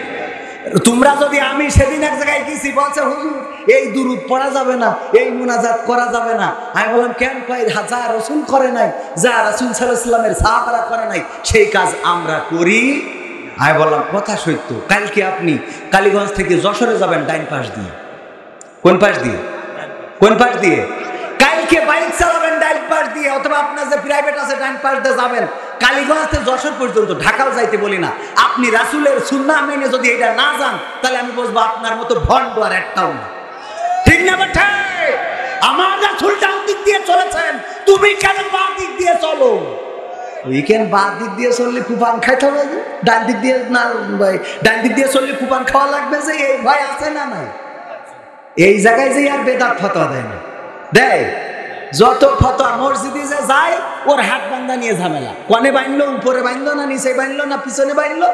তোমরা যদি, আমি সেদিন এক জায়গায় গেছি, বলছে হুজুর এই দুরূদ পড়া যাবে না, এই মুনাজাত করা যাবে না। আমি বললাম কেন? কয় যা রাসূল করে নাই, যা রাসূল সাল্লাল্লাহু আলাইহি ওয়াসাল্লামের সাহাবারা করে নাই, সেই কাজ আমরা করি। আমি বললাম কথা সত্য। কালকে আপনি কালীগঞ্জ থেকে যশোরে যাবেন ডাইন পাশ দিয়ে। কোন পাশ দিয়ে? কোন পাশ দিয়ে? কালকে বাইক চালাবেন ডাইন পাশ দিয়ে, অথবা আপনার যে প্রাইভেট আছে ডাইন পাশ দিয়ে যাবেন। কালীগঞ্জ থেকে যশোর পর্যন্ত, ঢাকাও যাইতে বলি না। আপনি রাসূলের সুন্নাহ মেনে যদি এটা না যান, তাহলে আমি বলবো আপনার মতো ভণ্ড আর একটাও না। ঠিক না বেটা? আমার রাসূল ডান দিক দিয়ে চলেছেন, তুমি কেন বাম দিক দিয়ে চলো? উইকেন্ড বাম দিক দিয়ে চললে কুপান খাইতে হবে, ডান দিক দিয়ে না, ডান দিক দিয়ে চললে কুপান খাওয়া লাগবে, যে এই ভয় আছে না নাই? এই জায়গায় যে আর বেদাত ফতোয়া দেয় না, দেয় যত ফতোয়া মসজিদে যে যায়, ওর হাত বান্ধা নিয়ে ঝামেলা। কনে বাঁধলো, উপরে বাঁধলো না নিচে বাঁধলো না পিছনে বাঁধলো।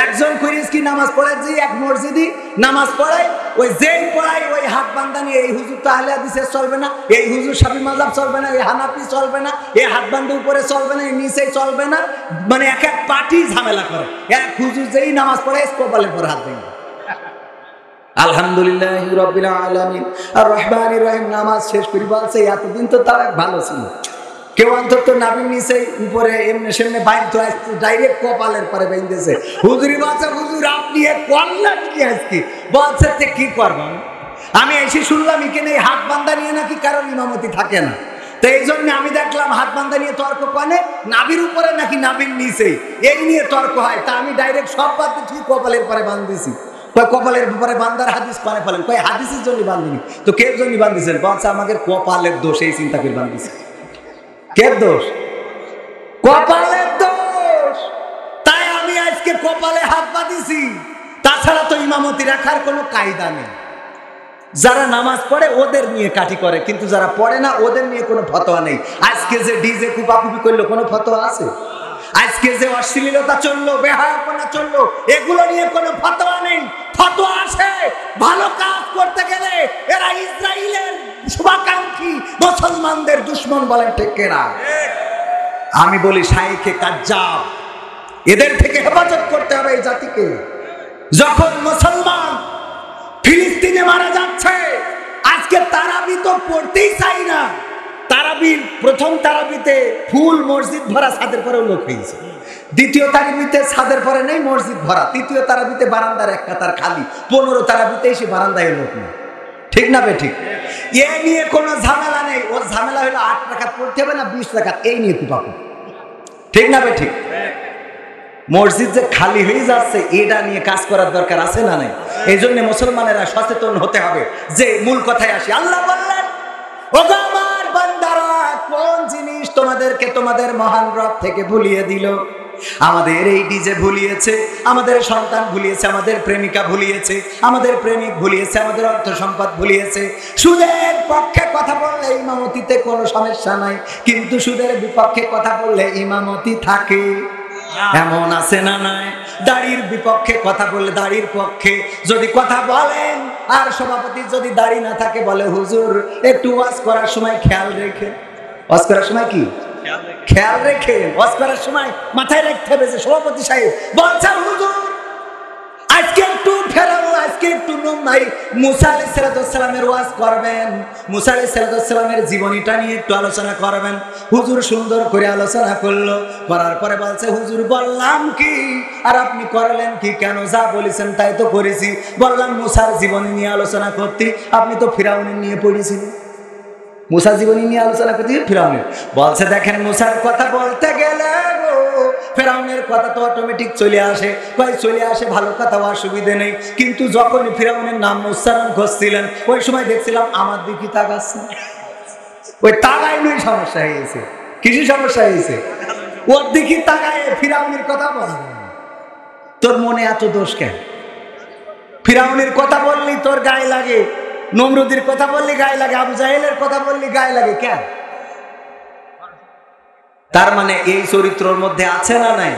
একজন করিস কি নামাজ পড়ায়, যে এক মসজিদে নামাজ পড়ায়, ওই যেই পড়ায় ওই হাত বান্ধা নিয়ে, এই হুজুর তো আহলে হাদিসের চলবে না, এই হুজুর শাফি মাযহাব চলবে না, এই হানাফি চলবে না, এই হাত বান্ধা উপরে চলবে না, এই নিচে চলবে না। মানে এক এক পার্টি ঝামেলা করে। এক হুজুর যেই নামাজ পড়ায় কপালের পর হাত ভেঙে। আলহামদুলিল্লাহ রাব্বিল আলামিন আর রহমানির রহিম নামাজ শেষ করি বলছে, এতদিন তো তাও ভালো ছিল। কেউ অন্তত নাবির নিচে উপরে এমনি সেমনি বাইন্ধ আসছে, ডাইরেক্ট কপালের পরে বেঁধেছে। হুজুরি বলছে, হুজুর আপনি এক করলেন কি আজকে? বলছে কি করবো, আমি এসে শুনলাম এখানে হাত বান্ধা নিয়ে নাকি কারণ ইমামতি থাকে না। তো এই জন্য আমি দেখলাম হাত বান্ধা নিয়ে তর্ক করে, নাবির উপরে নাকি নাবির নিচে, এই নিয়ে তর্ক হয়। তা আমি ডাইরেক্ট সব বাদ দিয়ে কপালের পরে বাঁধতেছি। কপালের ব্যাপারে বান্দার হাদিস পানে ফেলেন, কয় হাদিসের জন্য বান্ধিনি তো। কে জন্য বান্ধিছেন? বলছে আমাদের কপালের দোষ, এই চিন্তা করে বান্ধিছে। কে দোষ? কপালের দোষ। তাই আমি আজকে কপালে হাত বাঁধিছি। তাছাড়া তো ইমামতি রাখার কোনো কায়দা নেই। যারা নামাজ পড়ে ওদের নিয়ে কাঠি করে, কিন্তু যারা পড়ে না ওদের নিয়ে কোনো ফতোয়া নেই। আজকে যে ডিজে কুপাকুপি করলো, কোনো ফতোয়া আছে? আজকে যে অশ্লীলতা চললো, বেহায়াপনা চললো, এগুলো নিয়ে কোনো ফতোয়া নেই। ফতোয়া আসে ভালো কাজ করতে গেলে এরা ইসরায়েলের শুভাকাঙ্ক্ষী, মুসলমানদের দুশমন বলেন, ঠিক কিনা? আমি বলি শাইখে কাজ্জাব, এদের থেকে হেফাজত করতে হবে এই জাতিকে। যখন মুসলমান ফিলিস্তিনে মারা যাচ্ছে, আজকে তারাবি তো পড়তেই চাই না। তারাবির প্রথম তারাবিতে ফুল মসজিদ ভরা, ছাদের পরেও লোক হয়েছে। দ্বিতীয় তারাবিতে ছাদের পরে নেই, মসজিদ ভরা। তৃতীয় তারাবিতে বারান্দার এক কাতার খালি। 15 তারাবিতে এসে বারান্দায় লোক নেই, ঠিক না বে ঠিক? এ নিয়ে কোনো ঝামেলা নেই। ওর ঝামেলা হলো 8 রাকাত পড়তে হবে না 20 রাকাত, এই নিয়ে কুপাকু, ঠিক না বে ঠিক? মসজিদ যে খালি হয়ে যাচ্ছে, এটা নিয়ে কাজ করার দরকার আছে না নাই? এই জন্য মুসলমানেরা সচেতন হতে হবে। যে মূল কথায় আসি, আল্লাহ বললেন, ওগো আমার বান্দারা, কোন জিনিস তোমাদেরকে তোমাদের মহান রব থেকে ভুলিয়ে দিল? আমাদের এই ডিজে ভুলিয়েছে, আমাদের সন্তান ভুলিয়েছে, আমাদের প্রেমিকা ভুলিয়েছে, আমাদের প্রেমিক ভুলিয়েছে, আমাদের অর্থ সম্পদ ভুলিয়েছে। সুদের পক্ষে কথা বললে ইমামতিতে কোনো সমস্যা নাই, কিন্তু সুদের বিপক্ষে কথা বললে ইমামতি থাকে, এমন আছে না নাই? দাড়ির বিপক্ষে কথা বললে, দাড়ির পক্ষে যদি কথা বলেন, আর সভাপতি যদি দাড়ি না থাকে, বলে হুজুর একটু ওয়াজ করার সময় খেয়াল রেখে। ওয়াজ করার সময় কি খেয়াল রেখে? ওয়াজ করার সময় মাথায় রাখতে হবে যে সভাপতি সাহেব বলছেন হুজুর আজকে একটু ফেরাবো, আজকে একটু নাই। মুসা আলাইহিস সালামের ওয়াজ করবেন, মুসা আলাইহিস সালামের জীবনীটা নিয়ে একটু আলোচনা করবেন। হুজুর সুন্দর করে আলোচনা করলো, করার পরে বলছে হুজুর বললাম কি আর আপনি করলেন কি? কেন? যা বলেছেন তাই তো করেছি। বললাম মুসার জীবনী নিয়ে আলোচনা করতে, আপনি তো ফিরাউনের নিয়ে পড়েছিলেন। মুসা জীবনী নিয়ে আলোচনা করতে ফিরাউনের বলছে, দেখেন মুসার কথা বলতে গেলে ফিরাউনের কথা তো অটোমেটিক চলে আসে। কয় চলে আসে, ভালো কথা, অসুবিধে নেই। কিন্তু যখন ফিরাউনের নাম উচ্চারণ করছিলেন, ওই সময় দেখছিলাম আমার দিকে তাকাচ্ছে। ওই তাকাই নই সমস্যা হয়েছে। কিছু সমস্যা হয়েছে, ওর দিকে তাকায় ফিরাউনের কথা বল। তোর মনে এত দোষ কেন? ফিরাউনের কথা বললি তোর গায়ে লাগে, নমরুদের কথা বললি গায়ে লাগে, আবু জাহেলের কথা বললি গায়ে লাগে কেন? তার মানে এই চরিত্রের মধ্যে আছে না নাই?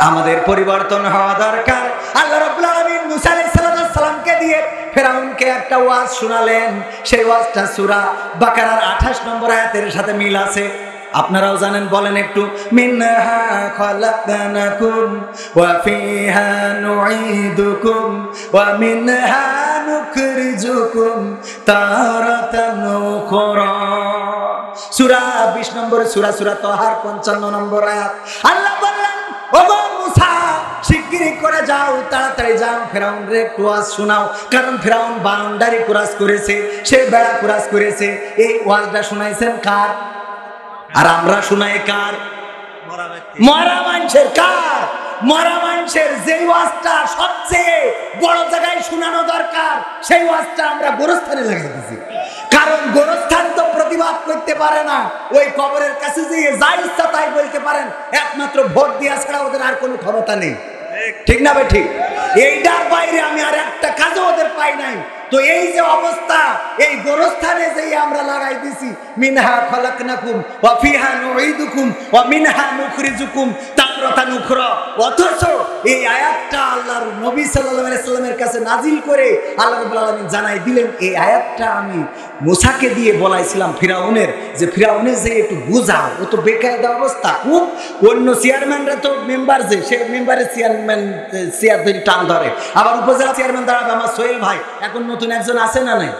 আমাদের পরিবর্তন হওয়া দরকার। আল্লাহ রাব্বুল আলামিন মুসা আলাইহিস সালামকে দিয়ে ফিরাউনকে একটা ওয়াজ শোনালেন। সেই ওয়াজটা সূরা বাকারার 28 নম্বর আয়াতের সাথে মিল আছে। আপনারাও জানেন, বলেন একটু। মিনহা খালাকনাকুম ওয়া ফিহা নুঈদুকুম ওয়া মিনহা নুখরিজুকুম তারাতান উখরা। সূরা 20 নম্বর সূরা তাহার 55 নম্বর আয়াত। আল্লাহ বললেন, ওগো মুসা শিগগিরই করে যাও, তাড়াতাড়ি যাও, ফিরাউনরে একটু ওয়াজ শোনাও। কারণ ফিরাউন বাউন্ডারি ক্রস করেছে, সে বেড়া ক্রস করেছে। এই ওয়াজটা শোনাইছেন কার? আর আমরা শোনাই কার? মরা মানুষের। কার? মরা মানুষের। যে ওয়াজটা সবচেয়ে বড় জায়গায় শোনানো দরকার, সেই ওয়াজটা আমরা গোরস্থানে লাগাই দিছি। কারণ গোরস্থান তো প্রতিবাদ করতে পারে না। ওই কবরের কাছে যে যা ইচ্ছা তাই বলতে পারেন, একমাত্র ভোট দেওয়া ছাড়া ওদের আর কোনো ক্ষমতা নেই, ঠিক না ভাই? ঠিক। এইটার বাইরে আমি আর একটা কাজও ওদের পাই নাই। তো এই যে অবস্থা, এই গোরস্থানে যে আমরা লাগাই দিছি, মিনহা খালাকনাকুম ওয়া ফিহা নুঈদুকুম ওয়া মিনহা নুখরিজুকুম তারাতান উখরা। অথচ এই আয়াতটা আল্লাহর নবী সাল্লাল্লাহু আলাইহি সাল্লামের কাছে নাজিল করে আল্লাহ রাব্বুল আলামিন জানাই দিলেন, এই আয়াতটা আমি মুসাকে দিয়ে বলাইছিলাম ফিরাউনের, যে ফিরাউনের যে একটু বুঝাও, ও তো বেকায়দা অবস্থা খুব। অন্য চেয়ারম্যানরা তো মেম্বার, যে সে মেম্বারের চেয়ারম্যান চেয়ার ধরে টান ধরে, আবার উপজেলা চেয়ারম্যান দাঁড়াবে আমার সোহেল ভাই, এখন নতুন একজন আছে না নাই?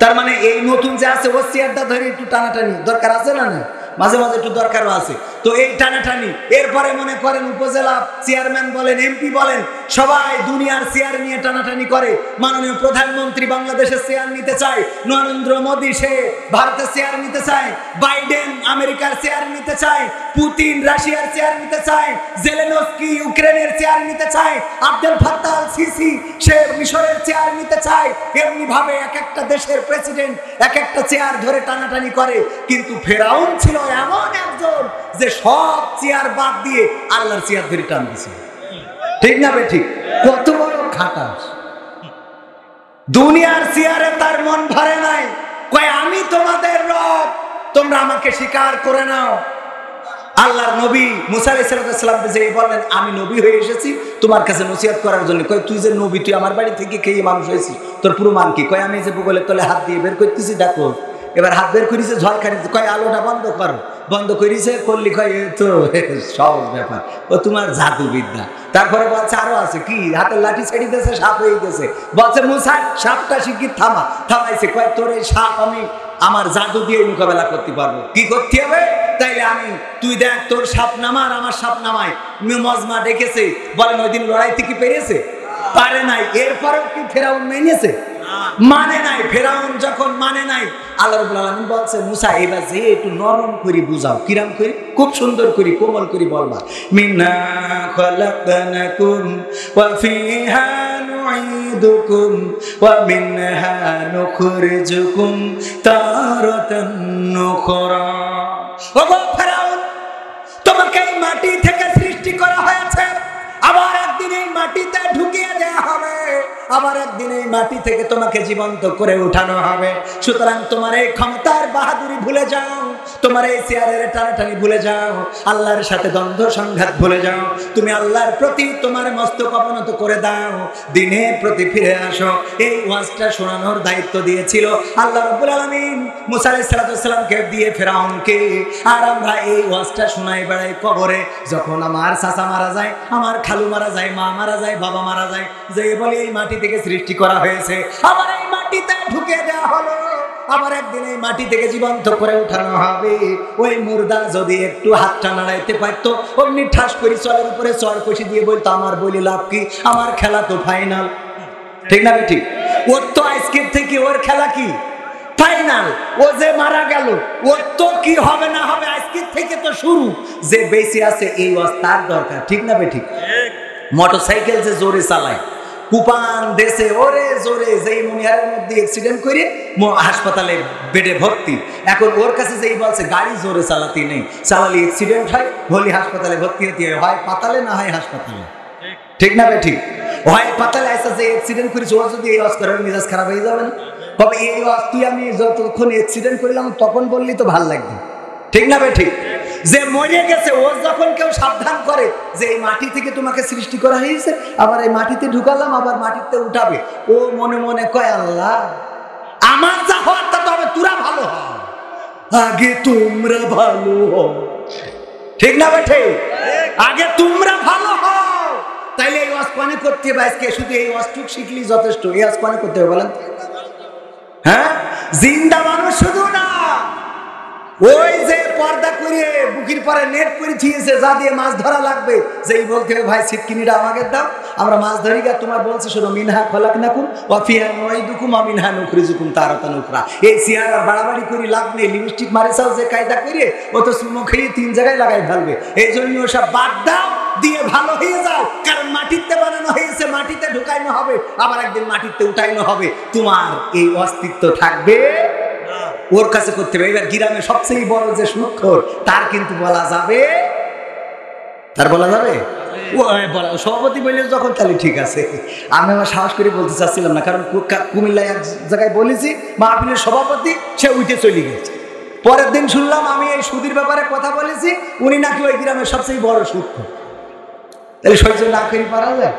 তার মানে এই নতুন যে আছে, ও চেয়ারটা ধরে একটু টানাটানি দরকার আছে না নাই? মাঝে মাঝে একটু দরকারও আছে। তো এই টানাটানি, এরপরে মনে করেন উপজেলা চেয়ারম্যান বলেন, এমপি বলেন, সবাই দুনিয়ার চেয়ার নিয়ে টানাটানি করে। মাননীয় প্রধানমন্ত্রী বাংলাদেশের চেয়ার নিতে চায়, নরেন্দ্র মোদী সে ভারতের চেয়ার নিতে চায়, বাইডেন আমেরিকার চেয়ার নিতে চায়, পুতিন রাশিয়ার চেয়ার নিতে চায়, জেলেনস্কি ইউক্রেনের চেয়ার নিতে চায়, আব্দুল ফাত্তাহ আল সিসি সে মিশরের চেয়ার নিতে চায়। এমনি ভাবে এক একটা দেশের প্রেসিডেন্ট এক একটা চেয়ার ধরে টানাটানি করে। কিন্তু ফেরাউন ছিল এমন একজন যে সব চেয়ার বাদ দিয়ে আল্লাহর চেয়ার ধরে টান দিছে, ঠিক না বে ঠিক? কত বড় খাটাস! দুনিয়ার চেয়ারে তার মন ভরে নাই। কয় আমি তোমাদের রব, তোমরা আমাকে স্বীকার করে নাও। আল্লাহর নবী মুসা আলাইহিস সালামকে যে বললেন আমি নবী হয়ে এসেছি তোমার কাছে নসিহত করার জন্য। কয় তুই যে নবী, তুই আমার বাড়ি থেকে খেয়ে মানুষ হয়েছিস, তোর প্রমাণ কি? কয় আমি যে বগলের তলে হাত দিয়ে বের করতেছি, দেখো। এবার হাত বের করেছে, ঝলকানি, কয় আলোটা বন্ধ করো। বন্ধ করেছে, করলি, কয় এ তো সহজ ব্যাপার, ও তোমার জাদুবিদ্যা। তারপরে বলছে আরো আছে, কি? হাতের লাঠি ছেড়ে দিয়েছে, সাপ হয়ে গেছে। বলছে মুসা সাপটা শিগগির থামা। থামাইছে, কয় তোর এই সাপ আমি আমার জাদু দিয়ে মোকাবেলা করতে পারবো। কি করতে হবে? তাইলে আমি, তুই দেখ তোর সাপ নামা আর আমার সাপ নামায়। মজমা ডেকেছে, বলেন ওই দিন লড়াইতে কি পেরেছে? পারে নাই। এরপরেও কি ফেরাউন মেনেছে? মানে নাই। ফেরাউন যখন মানে নাই, আল্লাহ রাব্বুল আলামিন বলছে মুসা এবার যে একটু নরম করে বুঝাও। কিরাম করে? খুব সুন্দর করে, কোমল করে বলবা। মিন্না খালাকনাকুম ওয়া ফিহা নুঈদুকুম ওয়া মিনহা নুখরিজুকুম তারাতান নুখরা। ওগো ফেরাউন, তোমাকে এই মাটি থেকে সৃষ্টি করা হয়েছে, আবার একদিন এই মাটিতে ঢুকিয়ে দেওয়া হবে, আবার একদিন এই মাটি থেকে তোমাকে জীবন্ত করে উঠানো হবে। সুতরাং তোমার এই ক্ষমতার বাহাদুরি ভুলে যাও, তোমার এই চেয়ারের টানাটানি ভুলে যাও, আল্লাহর সাথে দ্বন্দ্ব সংঘাত ভুলে যাও। তুমি আল্লাহর প্রতি তোমার মস্তক অবনত করে দাও, দিনের প্রতি ফিরে আসো। এই ওয়াজটা শোনানোর দায়িত্ব দিয়েছিল আল্লাহ রাব্বুল আলামিন মুসা আলাইহিস সালামকে দিয়ে ফেরাউনকে। আর আমরা এই ওয়াজটা শোনাই বেড়াই কবরে। যখন আমার চাচা মারা যায়, আমার খালু মারা যায়, মা মারা যায়, বাবা মারা যায়, যে বলে এই মাটি থেকে সৃষ্টি করা হয়েছে, আবার এই মাটিতে ঢুকে দেওয়া হলো, আবার একদিন এই মাটি থেকে জীবন্ত করে উঠানো হবে। ওই মুর্দা যদি একটু হাতটা নাড়াইতে পারতো, অমনি ঠাস করে চলের উপরে চর কষি দিয়ে বলতো আমার বলি লাভ কি, আমার খেলা তো ফাইনাল। ঠিক না ঠিক? ওর তো আজকের থেকে ওর খেলা কি ফাইনাল। ও যে মারা গেল, ওর তো কি হবে না হবে আজকের থেকে তো শুরু। যে বেঁচে আছে এই তার দরকার। ঠিক না ঠিক? মোটরসাইকেল যে জোরে চালায়, কুপান দেশে ওরে জোরে, যেই মনিহারের মধ্যে অ্যাক্সিডেন্ট করে হাসপাতালে বেডে ভর্তি। এখন ওর কাছে যেই বলছে গাড়ি জোরে চালাতে নেই, চালালে অ্যাক্সিডেন্ট হয়, হলি হাসপাতালে ভর্তি হতে হয় পাতালে, না হয় হাসপাতালে। ঠিক না ঠিক? হয় পাতালে আসা যে অ্যাক্সিডেন্ট করেছে, ও যদি এই অস্কারের মেজাজ খারাপ হয়ে যাবে না? তবে এই তুই আমি যতক্ষণ অ্যাক্সিডেন্ট করলাম তখন বললি তো ভাল লাগবে। ঠিক না ঠিক? যে মরে গেছে ও যখন কেউ সাবধান করে যে এই মাটি থেকে তোমাকে সৃষ্টি করা হয়েছে, আবার এই মাটিতে ঢুকালাম, আবার মাটিতে উঠাবে, ও মনে মনে কয় আল্লাহ আমার যা হওয়ার তা তবে তোরা ভালো হ, আগে তোমরা ভালো হও। ঠিক না বেঠে? আগে তোমরা ভালো হও। তাইলে এই ওয়াজ কোনে করতে হবে আজকে? শুধু এই ওয়াজটুক শিখলি যথেষ্ট? এই ওয়াজ কোনে করতে হবে বলেন? হ্যাঁ, জিন্দা মানুষ শুধু না, ওই যে পর্দা করে বুকির পরে নেট করে থিয়েছে, যা দিয়ে মাছ ধরা লাগবে, যেই বলতে হবে ভাই ছিটকিনিটা আমাকে দাও, আমরা মাছ ধরি গা। তোমার বলছে শোনো মিনহা খলাকনাকুম ওয়া ফিহা নুঈদুকুম ওয়া মিনহা নুখরিজুকুম তারাতান উখরা। এই সিয়ার আর বাড়াবাড়ি করে লাভ নেই। লিপস্টিক মারে চাও যে কায়দা করে, ও তো মুখে 3 জায়গায় লাগাই ফেলবে। এই জন্য ওসব বাদ দাও, দিয়ে ভালো হয়ে যাও। কারণ মাটিতে বানানো হয়েছে, মাটিতে ঢুকাইনো হবে, আবার একদিন মাটিতে উঠাইনো হবে। তোমার এই অস্তিত্ব থাকবে ওর কাছে করতে হবে। এবার গ্রামে সবচেয়ে বড় যে সুদখোর, তার কিন্তু বলা যাবে, তার বলা যাবে সভাপতি বললে যখন, তাহলে ঠিক আছে। আমি আমার সাহস করে বলতে চাচ্ছিলাম না, কারণ কুমিল্লায় এক জায়গায় বলেছি মাহফিলের সভাপতি, সে উঠে চলে গেছে। পরের দিন শুনলাম আমি এই সুদের ব্যাপারে কথা বলেছি, উনি নাকি ওই গ্রামের সবচেয়ে বড় সুদখোর। তাহলে সহ্য না করে পারা যায়?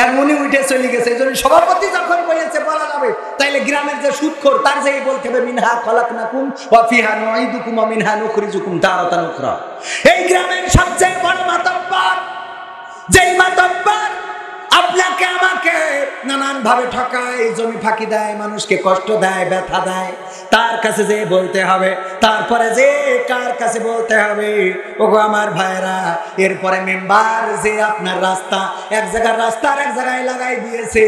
এমনই উঠে চলে গেছে। এই জন্য সভাপতি যখন বলেছে বলা যাবে, তাইলে গ্রামের যে সুদখোর তার যেই বলতে হবে মিনহা খলাকনাকুম ওয়া ফিহা নুঈদুকুম ওয়া মিনহা নুখরিজুকুম তারাতান উখরা। এই গ্রামের সবচেয়ে বড় মাতব্বর, যেই মাতব্বর আপনাকে আমাকে নানান ভাবে ঠকায়, জমি ফাঁকি দেয়, মানুষকে কষ্ট দেয়, ব্যথা দেয়, তার কাছে যে বলতে হবে। তারপরে যে কার কাছে বলতে হবে? ওগো আমার ভাইরা, এরপরে মেম্বার যে আপনার রাস্তা এক জায়গার রাস্তা আর এক জায়গায় লাগাই দিয়েছে,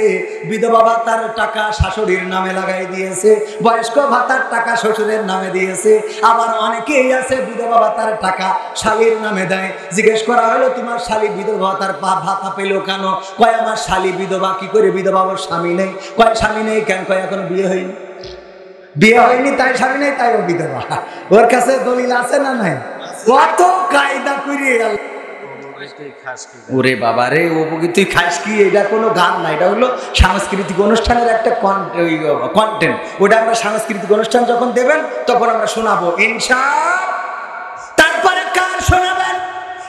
বিধবা ভাতার টাকা শাশুড়ির নামে লাগাই দিয়েছে, বয়স্ক ভাতার টাকা শ্বশুরের নামে দিয়েছে, আবার অনেকেই আছে বিধবা ভাতার টাকা শালীর নামে দেয়। জিজ্ঞেস করা হলো তোমার শালী বিধবা ভাতার ভাতা পেলো কেন? কয় আমার শালী বিধবা। কি করে বিধবা? ওর স্বামী নেই। কয় স্বামী নেই কেন? কয় এখন বিয়ে হয়নি। বিয়ে হয়নি তাই স্বামী নেই, তাই ও বিধবা। ওর কাছে দলিল আছে না নাই? কত কায়দা করে। ওরে বাবা রে, ও তুই খাস কি? এটা কোনো গান না, এটা হলো সাংস্কৃতিক অনুষ্ঠানের একটা কন্টেন্ট। ওটা আমরা সাংস্কৃতিক অনুষ্ঠান যখন দেবেন তখন আমরা শোনাবো ইনশাআল্লাহ। তারপরে কার শোনাবো?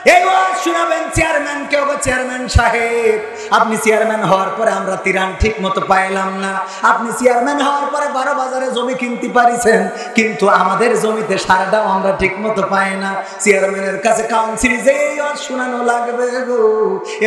এই ওয়াজ শোনাবেন চেয়ারম্যানকে, ওগো চেয়ারম্যান সাহেব, আপনি চেয়ারম্যান হওয়ার পরে আমরা তিরান ঠিক মতো পাইলাম না। আপনি চেয়ারম্যান হওয়ার পরে 12 বাজারে জমি কিনতে পারিছেন, কিন্তু আমাদের জমিতে সারটাও আমরা ঠিক মতো পাই না। চেয়ারম্যানের কাছে কাউন্সিল যে ওয়াজ শোনানো লাগবে গো,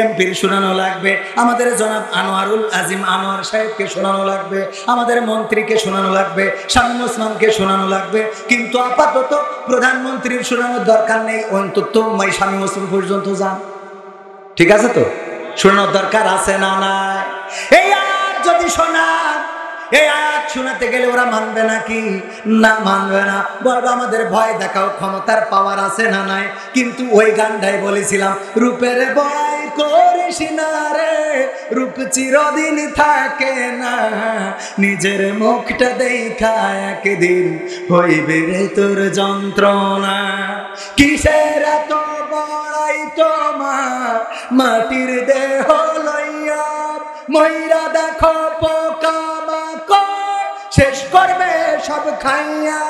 এমপির শোনানো লাগবে, আমাদের জনাব আনোয়ারুল আজিম আনোয়ার সাহেবকে শোনানো লাগবে, আমাদের মন্ত্রীকে শোনানো লাগবে, শামীম ওসমানকে শোনানো লাগবে, কিন্তু আপাতত প্রধানমন্ত্রীর শোনানোর দরকার নেই, অন্তত শামীম ওসমান পর্যন্ত যান। ঠিক আছে তো? শোনানোর দরকার আছে না নাই? এই আয়াত যদি শোনান, এই আয়াত শোনাতে গেলে ওরা মানবে নাকি? না, মানবে না। বলবো আমাদের ভয় দেখাও, ক্ষমতার পাওয়ার আছে না নাই? কিন্তু ওই গানটাই বলেছিলাম, রূপের ভয় করিস না রে, রূপ চিরদিন থাকে না, নিজের মুখটা দেখা একদিন হইবে রে তোর যন্ত্রণা। কিসের এত বড়াই তোমার, মাটির দেহ লইয়া ময়রা দেখো পোকা মাকড় শেষ করবে সব খাইয়া।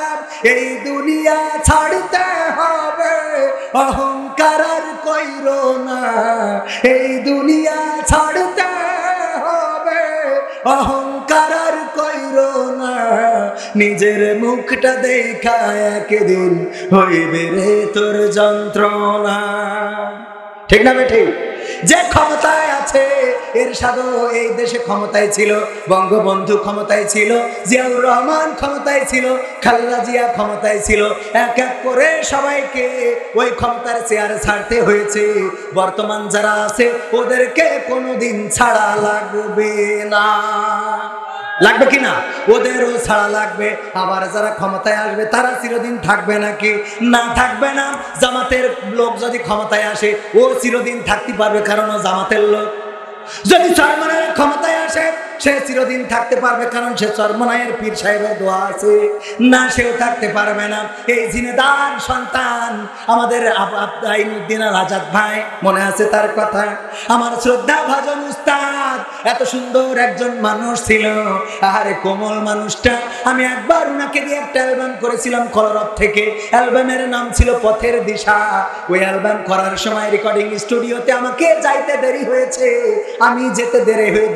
এই দুনিয়া ছাড়তে হবে, অহংকার আর কইরো না, এই দুনিয়া ছাড়তে হবে, অহংকার আর কইরো না, নিজের মুখটা দেখা একদিন হইবে রে তোর যন্ত্রণা। ঠিক না বেঠিক? যে ক্ষমতায় আছে, এরশাদও এই দেশে ক্ষমতায় ছিল, বঙ্গবন্ধু ক্ষমতায় ছিল, জিয়াউর রহমান ক্ষমতায় ছিল, খালেদা জিয়া ক্ষমতায় ছিল, এক এক করে সবাইকে ওই ক্ষমতার চেয়ারে ছাড়তে হয়েছে। বর্তমান যারা আছে ওদেরকে কোনোদিন ছাড়া লাগবে না। লাগবে কিনা? ওদেরও ছাড়া লাগবে। আবার যারা ক্ষমতায় আসবে তারা চিরদিন থাকবে নাকি? না, থাকবে না। জামাতের লোক যদি ক্ষমতায় আসে ও চিরদিন থাকতে পারবে, কারণ ও জামাতের লোক। যদি চরমনায়ের ক্ষমতায় আসে সে চিরদিন থাকতে পারবে, কারণ সে চরমনায়ের পীর সাহেবের দোয়া আছে। না, সেও থাকতে পারবে না। এই জিনেদার সন্তান আমাদের আইনুদ্দিন আল আজাদ ভাই, মনে আছে তার কথা? আমার শ্রদ্ধা ভাজন উস্তাদ, এত সুন্দর একজন মানুষ ছিল, আহারে কোমল মানুষটা। আমি একবার উনাকে দিয়ে একটা অ্যালবাম করেছিলাম কলরব থেকে, অ্যালবামের নাম ছিল পথের দিশা। ওই অ্যালবাম করার সময় রেকর্ডিং স্টুডিওতে আমাকে যাইতে দেরি হয়েছে, আমি যেতে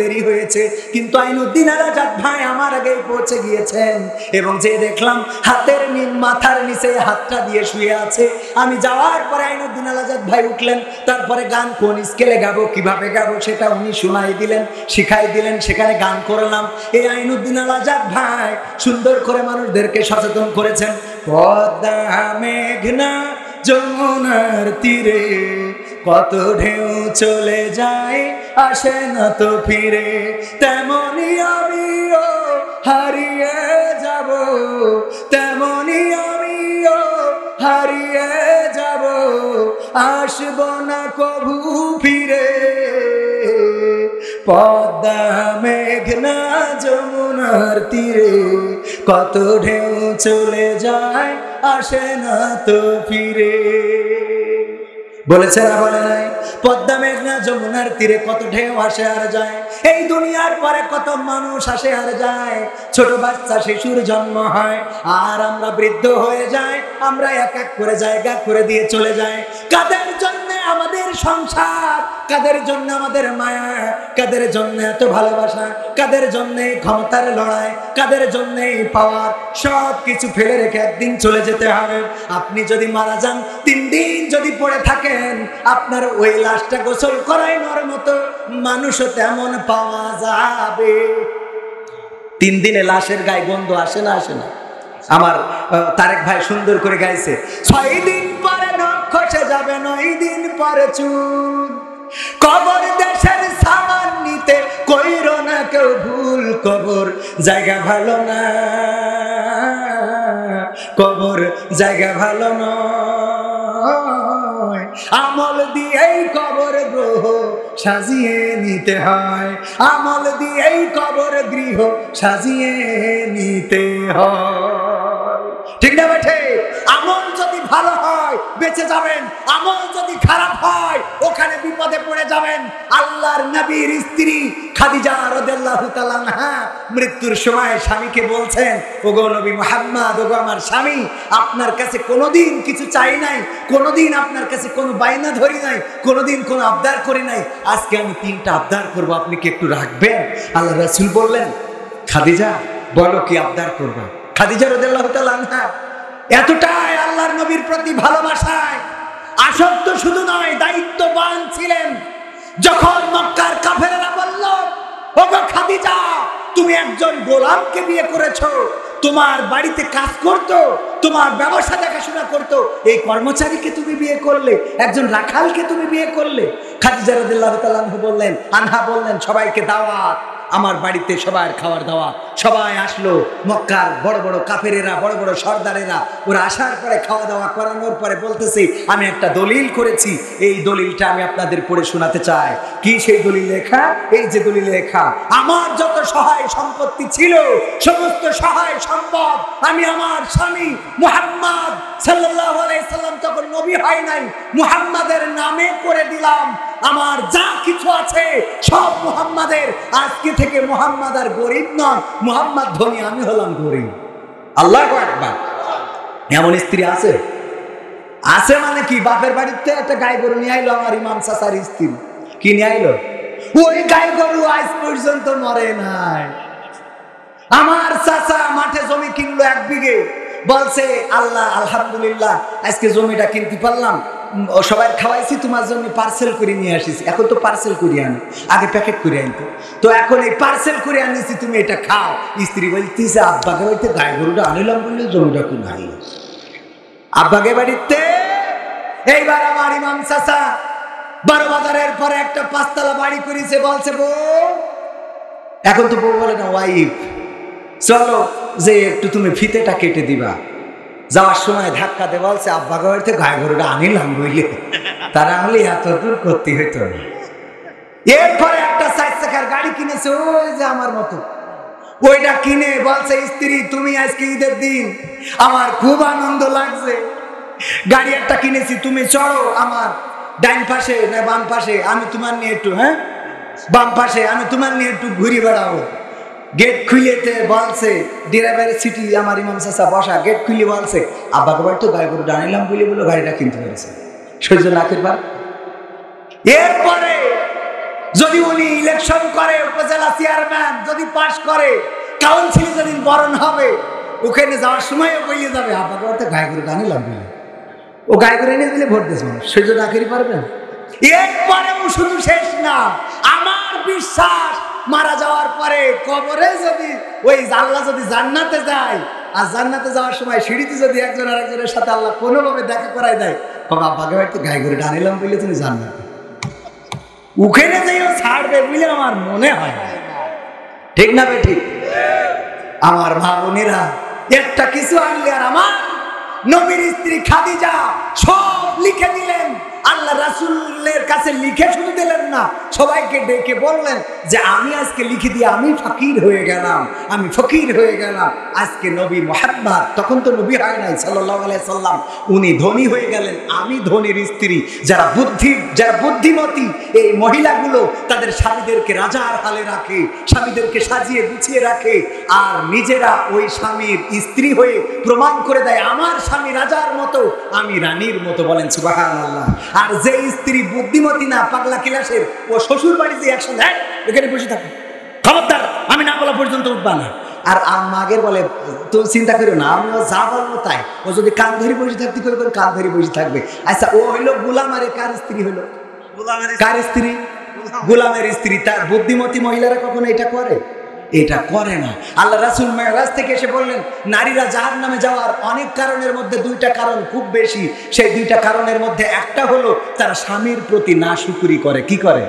দেরি হয়েছে, কিন্তু আইনুদ্দিন আল আজাদ ভাই আমার আগেই পৌঁছে গিয়েছেন। এবং যে দেখলাম হাতের মাথার নিচে হাতটা দিয়ে শুয়ে আছে। আমি যাওয়ার পরে আইনুদ্দিন আল আজাদ ভাই উঠলেন, তারপরে গান কোন স্কেলে গাবো, কিভাবে গাবো সেটা উনি শোনাই দিলেন, শিখাই দিলেন, সেখানে গান করলাম। এই আইনুদ্দিন আল আজাদ ভাই সুন্দর করে মানুষদেরকে সচেতন করেছেন। পদ্মা মেঘনা যমুনার তীরে কত ঢেউ চলে যায়, আসে না তো ফিরে, তেমনি আমিও হারিয়ে যাব, তেমনি আমিও হারিয়ে যাব, আসব না কভু ফিরে। পদ্মা মেঘনা যমুনার তীরে কত ঢেউ চলে যায়, আসে না তো ফিরে। বলেছে না বলে নাই? পদ্মা মেঘনা যমুনার তীরে কত ঢেউ আসে আর যায়। এই দুনিয়ার পরে কত মানুষ আসে আর যায়। ছোট বাচ্চা শিশুর জন্ম হয়, আর আমরা বৃদ্ধ হয়ে যাই। আমরা এক এক করে জায়গা করে দিয়ে চলে যাই। কাদের জন্য আমাদের সংসার, কাদের জন্য আমাদের মায়া, কাদের জন্য এত ভালোবাসা, কাদের জন্য ক্ষমতার লড়াই, কাদের জন্য পাওয়ার, সব কিছু ফেলে রেখে একদিন চলে যেতে হবে। আপনি যদি মারা যান, 3 দিন যদি পড়ে থাকেন, আপনার ওই লাশটা গোসল করানোর মতো মানুষও তেমন পাওয়া যাবে। 3 দিনে লাশের গায়ে গন্ধ আসে না? আসে না? আমার তারেক ভাই সুন্দর করে গাইছে, 6 দিন পরে নখ খসে যাবে, 9 দিন পরে চুল, কবর দেশের সামান নিতে কইরো না কেউ ভুল, কবর জায়গা ভালো না, কবর জায়গা ভালো নয়, আমল দিয়েই কবর গ্রহ সাজিয়ে নিতে হয়, আমল দিয়েই কবর গৃহ সাজিয়ে নিতে হয়। ঠিক না বেঠে? আমল যদি ভালো হয় বেঁচে যাবেন, আমল যদি খারাপ হয় হয় ওখানে বিপদে পড়ে যাবেন। আল্লাহর নবীর স্ত্রী খাদিজা রাদিয়াল্লাহু তাআলা আনহা মৃত্যুর সময় স্বামীকে বলছেন, ওগো নবী মুহাম্মদ, ওগো আমার স্বামী, আপনার কাছে কোনোদিন কিছু চাই নাই, কোনোদিন আপনার কাছে কোনো বায়না ধরি নাই, কোনোদিন কোনো আবদার করি নাই, আজকে আমি 3টা আবদার করব, আপনি কি একটু রাখবেন? আল্লাহ রাসূল বললেন, খাদিজা বলো কি আবদার করবা? খাদিজা রাদিয়াল্লাহু তাআলা আনহা এতটাই আল্লাহর নবীর প্রতি ভালোবাসায় আসক্ত শুধু নয়, দায়িত্ববান ছিলেন। যখন মক্কার কাফেররা বলল, ওগো খাদিজা, তুমি একজন গোলামকে বিয়ে করেছো, তোমার বাড়িতে কাজ করতো, তোমার ব্যবসা দেখাশোনা করতো, এই কর্মচারীকে তুমি বিয়ে করলে, একজন রাখালকে তুমি বিয়ে করলে। খাদিজা রাদিয়াল্লাহু তাআলা আনহা বললেন, সবাইকে দাওয়াত, আমার বাড়িতে সবার খাওয়ার দাওয়া। সবাই আসলো, মক্কার বড় বড় কাফেরেরা, বড় বড় সর্দারেরা, ওরা আসার পরে খাওয়া দাওয়া করানোর পরে বলতেছে, আমি একটা দলিল করেছি, এই দলিলটা আমি আপনাদের পড়ে শোনাতে চাই। কি সেই দলিল লেখা? এই যে দলিল লেখা, আমার যত সহায় সম্পত্তি ছিল, সমস্ত সহায় সম্পদ আমি আমার স্বামী মুহাম্মদ সাল্লাল্লাহু আলাইহি সাল্লাম তখন নবী হয় নাই, মুহাম্মাদের নামে করে দিলাম। আমার যা কিছু আছে সব মুহাম্মাদের। আজকে থেকে মুহাম্মদ আর গরিব নয়, মুহাম্মদ ধনী, আমি হলাম গরিব। আল্লাহু আকবার। এমন স্ত্রী আছে? আছে মানে কি? বাপের বাড়িতে একটা গাই গরু নিয়ে আইলো আমার ইমাম চাচার স্ত্রী। কি নিয়ে আইলো? ওই গাই গরু আজ পর্যন্ত মরে নাই। আমার চাচা মাঠে জমি কিনলো 1 বিঘে, বলছে আল্লাহ আলহামদুলিল্লাহ আজকে জমিটা কিনতে পারলাম, সবাই খাওয়াইছি, তোমার জন্য পার্সেল করে নিয়ে আসিছি। এখন তো পার্সেল করে আনো, আগে প্যাকেট করে আনতো, তো এখন এই পার্সেল করে আনিছি, তুমি এটা খাও। স্ত্রী বলতেছে, আব্বাকে বাড়িতে গাই গরুটা আনিলাম বললে জমিটা কিনে আনলো আব্বাকে বাড়িতে। এইবার আমার ইমাম চাচা 12 বাজারের পরে একটা 5তলা বাড়ি করেছে, বলছে বউ, এখন তো বউ বলে না ওয়াইফ, চলো যে একটু তুমি ফিতেটা কেটে দিবা। যাওয়ার সময় ধাক্কা দিয়ে বলছে, আব্বা বাড়িতে গায়ে গরুটা আনিলাম বইলে, তারা হলে এত দূর করতে হইতো না। এরপরে একটা 4 চাকার গাড়ি কিনেছে, ওই যে আমার মতো, ওইটা কিনে বলছে, স্ত্রী তুমি আজকে ঈদের দিন, আমার খুব আনন্দ লাগছে, গাড়ি একটা কিনেছি, তুমি চড়ো আমার ডাইন পাশে না বাম পাশে, আমি তোমার নিয়ে একটু, হ্যাঁ বাম পাশে, আমি তোমার নিয়ে একটু ঘুরে বেড়াবো। গেট খুলেতে বলছে, ড্রাইভারের সিটি আমার ইমাম চাচা বসা, গেট খুলে বলছে, আব্বাকে বাড়ি তো গায়ে গরু ডানিলাম বলে বলে গাড়িটা কিনতে পেরেছে, সহ্য নাকের বার। এরপরে যদি উনি ইলেকশন করে, উপজেলা চেয়ারম্যান যদি পাশ করে, কাউন্সিলে যদি বরণ হবে, ওখানে যাওয়ার সময়ও বইলে যাবে, আব্বাকে বাড়িতে গায়ে গরু ডানিলাম বলে, ও গায়ে গরু এনে দিলে ভোট দিয়েছে মানুষ, সহ্য না করি পারবেন। এরপরেও শুধু শেষ না, আমার বিশ্বাস মারা যাওয়ার পরে কবরে যদি ওই আল্লাহ যদি জান্নাতে যায়, আর জান্নাতে যাওয়ার সময় সিঁড়িতে যদি একজন আর একজনের সাথে আল্লাহ কোনোভাবে দেখা করাই দেয়, বাবা আব্বাকে বাড়িতে গায়ে গরু ডানিলাম বললে তুমি জান্নাতে, ওখানে যাইও ছাড়বে বলে আমার মনে হয়। ঠিক না বে ঠিক? আমার মা বোনেরা, একটা কিছু আনলে আর আমার নবীর স্ত্রী খাদিজা সব লিখে দিলেন। আল্লাহ রাসূলের কাছে লিখে শুধু দিলেন না, সবাইকে ডেকে বললেন যে আমি আজকে লিখে দিয়ে আমি ফকির হয়ে গেলাম, আমি ফকির হয়ে গেলাম। আজকে নবী মুহাম্মদ, তখন তো নবী হয় নাই সাল্লাল্লাহু আলাইহি সাল্লাম, উনি ধনী হয়ে গেলেন, আমি ধনীর স্ত্রী। যারা বুদ্ধিমতী এই মহিলাগুলো তাদের স্বামীদেরকে রাজার হালে রাখে, স্বামীদেরকে সাজিয়ে গুছিয়ে রাখে, আর নিজেরা ওই স্বামীর স্ত্রী হয়ে প্রমাণ করে দেয় আমার স্বামী রাজার মতো, আমি রানীর মতো। বলেন সুবহানাল্লাহ। আর যে স্ত্রী বুদ্ধিমতী না, পাগলা কিলাসের, ও শ্বশুর বাড়িতে একসঙ্গে এখানে বসে থাকে, খবরদার আমি না বলা পর্যন্ত উঠবা না। আর মাগের বলে, তো চিন্তা করো না, আমি ও যা বলবো তাই, ও যদি কান ধরে বসে থাকতে করে কান ধরে বসে থাকবে। আচ্ছা ও হইলো গোলাম, আরে কার স্ত্রী হইলো? কার স্ত্রী? গোলামের স্ত্রী। তার বুদ্ধিমতী মহিলারা কখনো এটা করে? এটা করে না। আল্লাহ রাসূল মেরাজ থেকে এসে বললেন, নারীরা জাহান্নামে যাওয়ার অনেক কারণের মধ্যে 2টা কারণ খুব বেশি। সেই 2টা কারণের মধ্যে একটা হলো তারা স্বামীর প্রতি নাশুকরি করে। কি করে?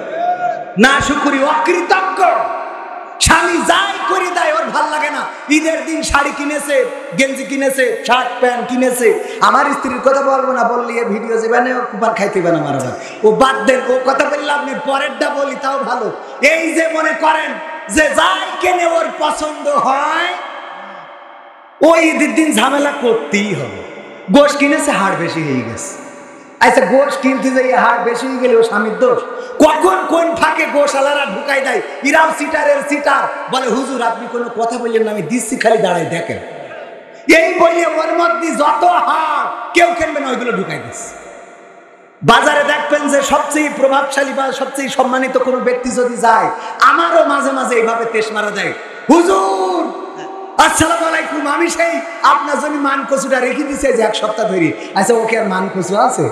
নাশুকরি, অকৃতজ্ঞ। স্বামী যাই করে দেয় ওর ভাল লাগে না। ঈদের দিন শাড়ি কিনেছে, গেঞ্জি কিনেছে, শার্ট প্যান্ট কিনেছে, আমার স্ত্রীর কথা বলবো না, বললি ভিডিও যাবে, ও কুপার খাইতে না, মারা যাবে, ও বাদ দেন, ও কথা বললে আপনি পরেরটা বলি তাও ভালো। এই যে মনে করেন যে যাই কেনে ওর পছন্দ হয়, ওই ঈদের দিন ঝামেলা করতেই হবে। গোশ কিনেছে, হাড় বেশি হয়ে গেছে, আচ্ছা গোশ কিনতে যাই হাট বেশি হয়ে গেলে ও স্বামীর দোষ? কখন কোন ফাঁকে গোশালারা ঢুকাই দেয়, ইরাম সিটারের সিটার বলে হুজুর আপনি কোনো কথা বললেন না, আমি দিচ্ছি খালি দাঁড়াই দেখেন। এই বলে ওর মধ্যে যত হাট কেউ কিনবে না ওইগুলো ঢুকাই দিচ্ছে। বাজারে দেখবেন যে সবচেয়ে প্রভাবশালী বা সবচেয়ে সম্মানিত কোনো ব্যক্তি যদি যায়, আমারও মাঝে মাঝে এইভাবে তেশ মারা যায়, হুজুর আসসালামু আলাইকুম, আমি সেই আপনার জন্য মান কচুটা রেখে দিছে যে এক সপ্তাহ ধরে। আচ্ছা ওকে আর মান কচু আছে?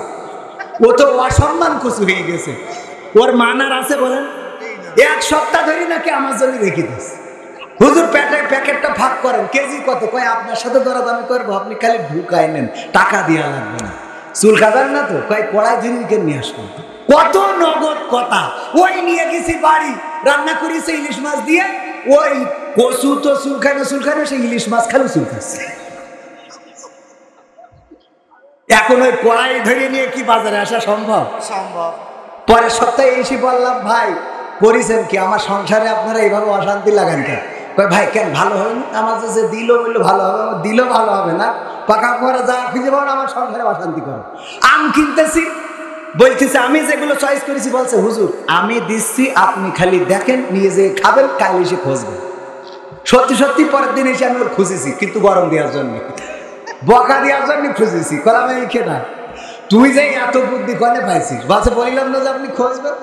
ও তো অসম্মান কচু হয়ে গেছে, ওর মান আর আছে বলেন? এক সপ্তাহ ধরে নাকি আমার জন্য রেখে দিচ্ছে। হুজুর প্যাকেটটা ভাগ করেন, কেজি কত? কয় আপনার সাথে দরাদামি করবো, আপনি খালি ঢুকায় নেন, টাকা দেওয়া লাগবে না। চুল কাটান না তো? কয় কড়াই ঝিনুকে নিয়ে আসবেন। কত নগদ কথা। ওই নিয়ে গেছি বাড়ি, রান্না করেছে ইলিশ মাছ দিয়ে, ওই কচু তো চুলখানো সেই ইলিশ মাছ খালো চুলকাচ্ছে। এখন ওই কড়াই ধরে নিয়ে কি বাজারে আসা সম্ভব? সম্ভব। পরের সপ্তাহে এসে বললাম ভাই করেছেন কি, আমার সংসারে আপনারা এইভাবে অশান্তি লাগান কেন? কয় ভাই কেন ভালো হয়নি? আমার যে দিল বললো ভালো হবে, আমার দিল ভালো হবে না, পাকা পরে যা খুঁজে পাবো আমার সংসারে অশান্তি করো। আম কিনতেছি, বলতেছে আমি যেগুলো চয়েস করেছি, বলছে হুজুর আমি দিচ্ছি আপনি খালি দেখেন, নিয়ে যে খাবেন, কাল এসে খুঁজবেন। সত্যি সত্যি পরের দিন এসে আমি ওর খুঁজেছি, কিন্তু গরম দেওয়ার জন্য, বকা দেওয়ার জন্য খুঁজেছি। কলাম এই খেয়ে না, তুই যে এত বুদ্ধি কলে পাইছিস? বলছে বললাম না যে আপনি খুঁজবেন,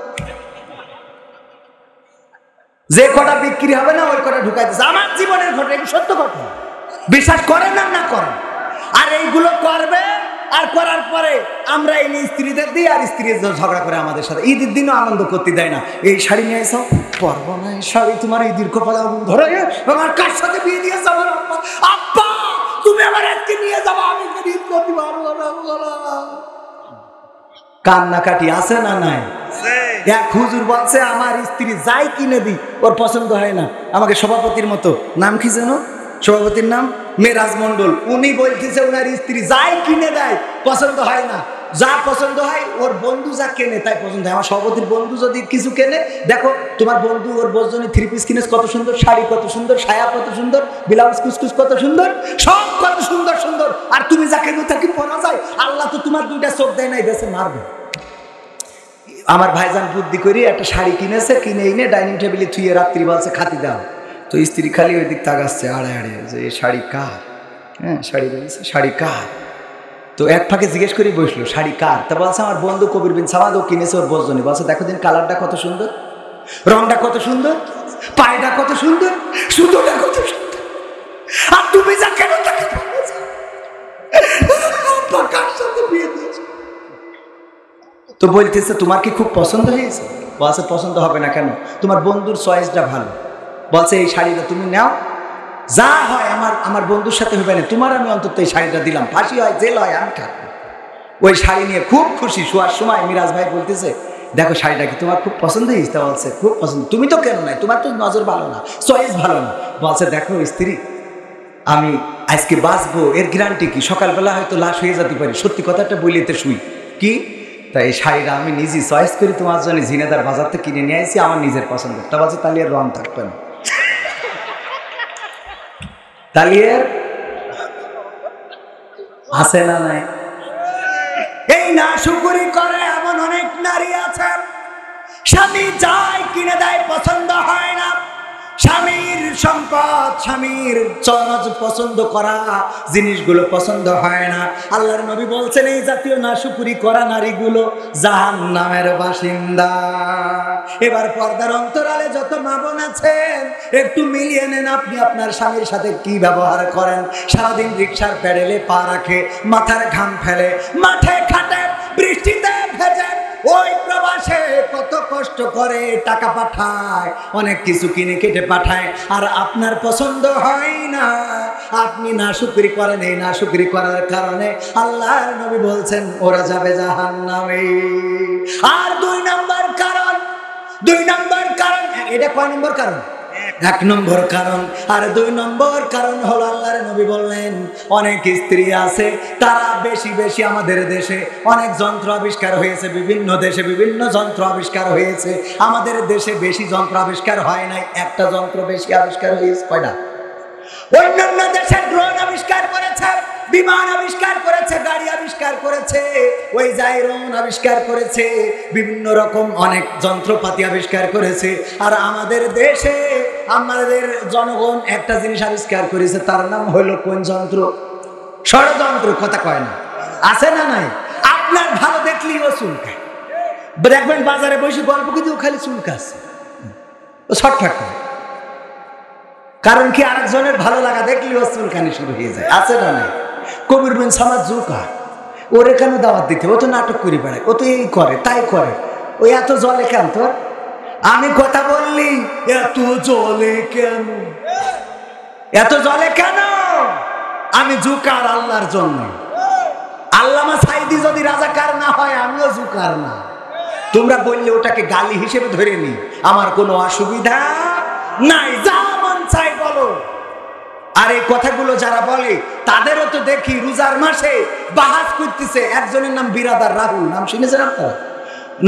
যে কটা বিক্রি হবে না ওই কটা ঢুকাইতেছে। আমার জীবনের ঘটনা, সত্য ঘটনা, বিশ্বাস করেন না না করেন। আর এইগুলো করবে, আর করার পরে আমরা এই স্ত্রীদের দিই, আর স্ত্রী ঝগড়া করে আমাদের সাথে। ঈদের দিনও আনন্দ করতে দেয় না। এই শাড়ি নিয়ে এসো, পরবো না এই শাড়ি, তোমার এই দীর্ঘ পালা ধরে আমার কার সাথে বিয়ে দিয়েছে আমার আব্বা। আব্বা তুমি আমার আজকে নিয়ে যাবো, আমি ঈদ করতে পারবো না। কান্নাকাটি আছে না নাই? এক হুজুর বলছে আমার স্ত্রী যাই কিনে দিই ওর পছন্দ হয় না। আমাকে সভাপতির মতো, নাম কি যেন সভাপতির নাম, মেরাজ মন্ডল, উনি বলতেছে ওনার স্ত্রী যাই কিনে দেয় পছন্দ হয় না, যা পছন্দ হয় ওর বন্ধু যা কেনে তাই পছন্দ হয়। আমার সভাপতির বন্ধু যদি কিছু কেনে, দেখো তোমার বন্ধু ওর বন্ধু থ্রি পিস কিনেছে কত সুন্দর, শাড়ি কত সুন্দর, সায়া কত সুন্দর, ব্লাউজ কুচকুচ কত সুন্দর, সব কত সুন্দর সুন্দর, আর তুমি যা কেনো তা কি পরা যায়? আল্লাহ তো তোমার দুইটা চোখ দেয় নাই, দেশে মারবে। আমার ভাইজান বুদ্ধি করি একটা শাড়ি কিনেছে, কিনে এনে ডাইনিং টেবিলে থুয়ে রাত্রি বলছে খাতি দাও। তো স্ত্রী খালি ওই দিক তাকাচ্ছে আড়ে আড়ে যে এই শাড়ি কার? হ্যাঁ শাড়ি বলছে শাড়ি কার? তো এক ফাঁকে জিজ্ঞেস করে বসলো শাড়ি কার? তা বলছে আমার বন্ধু কবির বিন সামাদ, ও কিনেছে ওর বজনী। বলছে দেখো দিন কালারটা কত সুন্দর, রংটা কত সুন্দর, পায়টা কত সুন্দর, সুতোটা কত সুন্দর, আর তুমি যা কেন তাকে কার সাথে বিয়ে দিয়েছো? তো বলতেছে তোমার কি খুব পছন্দ হয়েছে? বলছে পছন্দ হবে না কেন, তোমার বন্ধুর চয়েসটা ভালো। বলছে এই শাড়িটা তুমি নাও, যা হয় আমার বন্ধুর সাথে হবে না, তোমার আমি অন্তত এই শাড়িটা দিলাম, ফাঁসি হয় জেল হয় আমি থাকবো। ওই শাড়ি নিয়ে খুব খুশি। শোয়ার সময় মিরাজ ভাই বলতেছে দেখো শাড়িটা কি তোমার খুব পছন্দ হয়েছে? বলছে খুব পছন্দ। তুমি তো কেন নাই, তোমার তো নজর ভালো না, চয়েস ভালো না। বলছে দেখো স্ত্রী, আমি আজকে বাঁচবো এর গ্যারান্টি কি? সকালবেলা হয়তো লাশ হয়ে যেতে পারি, সত্যি কথাটা বলিতে শুই কি? তাই এই শাড়িটা আমি নিজেই চয়েস করি তোমার জন্য ঝিনেদার বাজার থেকে কিনে নিয়ে আসি, আমার নিজের পছন্দের। বলছে তাহলে এর রং থাকবে না, তাহলে এর আছে না নাই? এই না শুকুরি করে এমন অনেক নারী আছে, স্বামী যাই কিনে দেয় পছন্দ হয় না, স্বামীর সম্পদ, স্বামীর পছন্দ করা জিনিসগুলো পছন্দ হয় না। আল্লাহর নবী বলছেন এই জাতীয় নাশুকুরি করা নারীগুলো জাহান্নামের বাসিন্দা। এবার পর্দার অন্তরালে যত মা বোন আছেন একটু মিলিয়ে নেন, আপনি আপনার স্বামীর সাথে কি ব্যবহার করেন। সারাদিন রিকশার প্যাডেলে পা রাখে, মাথার ঘাম ফেলে, মাঠে খাটে, বৃষ্টিতে ভেজে, ওই প্রবাসে কত কষ্ট করে টাকা পাঠায়, অনেক কিছু কিনে কেটে পাঠায়, আর আপনার পছন্দ হয় না, আপনি নাশুকরি করেন। এই নাশুকরি করার কারণে আল্লাহর নবী বলছেন ওরা যাবে জাহান্নামে। আর দুই নম্বর কারণ, এটা কয় নম্বর কারণ? এক নম্বর কারণ। আর দুই নম্বর কারণ হলো আল্লাহর নবী বললেন অনেক স্ত্রী আছে তারা বেশি বেশি, আমাদের দেশে অনেক যন্ত্র আবিষ্কার হয়েছে, বিভিন্ন দেশে বিভিন্ন যন্ত্র আবিষ্কার হয়েছে, আমাদের দেশে বেশি যন্ত্র আবিষ্কার হয় নাই, একটা যন্ত্র বেশি আবিষ্কার হয়েছে। কয়টা? অন্যান্য দেশে ড্রোন আবিষ্কার করেছে, বিমান আবিষ্কার করেছে, গাড়ি আবিষ্কার করেছে, ওই জাইরন আবিষ্কার করেছে, বিভিন্ন রকম অনেক যন্ত্রপাতি আবিষ্কার করেছে। আর আমাদের দেশে আমাদের জনগণ একটা জিনিস আবিষ্কার করেছে, তার নাম হলো কোন যন্ত্র? ষড়যন্ত্র। কথা কয় না, আছে না নাই? আপনার ভালো দেখলেই ও চুলকায়, দেখবেন বাজারে বসে গল্প কিন্তু খালি চুলকাচ্ছে, ও ছটফট করে। কারণ কি? আরেকজনের ভালো লাগা দেখলেই ও চুলকানি শুরু হয়ে যায়, আছে না নাই? কবির বিন সামাদ জুকা, ওরে কেন দাওয়াত দিতে? ও তো নাটক করে বেড়ায়, ও তো এই করে তাই করে, ওই এত জলে কেন তোর? আমি কথা বললি এত জলে কেন, এত জলে কেন? আমি জুকার আল্লাহর জন্য। আল্লামা সাইদি যদি রাজাকার না হয়, আমিও জুকার না। তোমরা বললে ওটাকে গালি হিসেবে ধরে নি, আমার কোনো অসুবিধা নাই, যা মন চাই বলো। আর এই কথাগুলো যারা বলে তাদেরও তো দেখি রোজার মাসে বাহাস করতেছে। একজনের নাম বিরাদার রাহুল, নাম শুনেছেন আপনারা?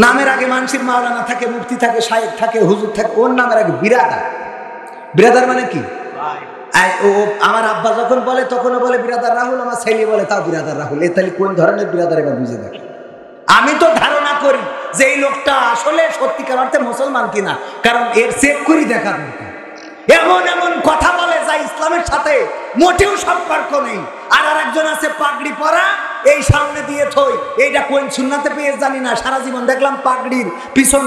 নামের আগে মানসির মাওলানা থাকে, মুফতি থাকে, শায়েখ থাকে, হুজুর থাকে, ওর নামের আগে বিরাদার। বিরাদার মানে কি? ও আমার আব্বা যখন বলে তখনও বলে বিরাদার রাহুল, আমার ছেলে বলে তাও বিরাদার রাহুল। এ তাহলে কোন ধরনের বিরাদার এবার বুঝে দেখে। আমি তো ধারণা করি যে এই লোকটা আসলে সত্যিকার অর্থে মুসলমান কিনা, কারণ এর চেক করি দেখা দরকার। এমন এমন কথা বলে যা ইসলামের সাথে মোটেও সম্পর্ক নেই। আর আরেকজন আছে পাগড়ি পরা, এই সামনে দিয়ে থই, এইটা কোন সুন্নাতে পেয়ে জানি না, সারা জীবন দেখলাম পাগড়ির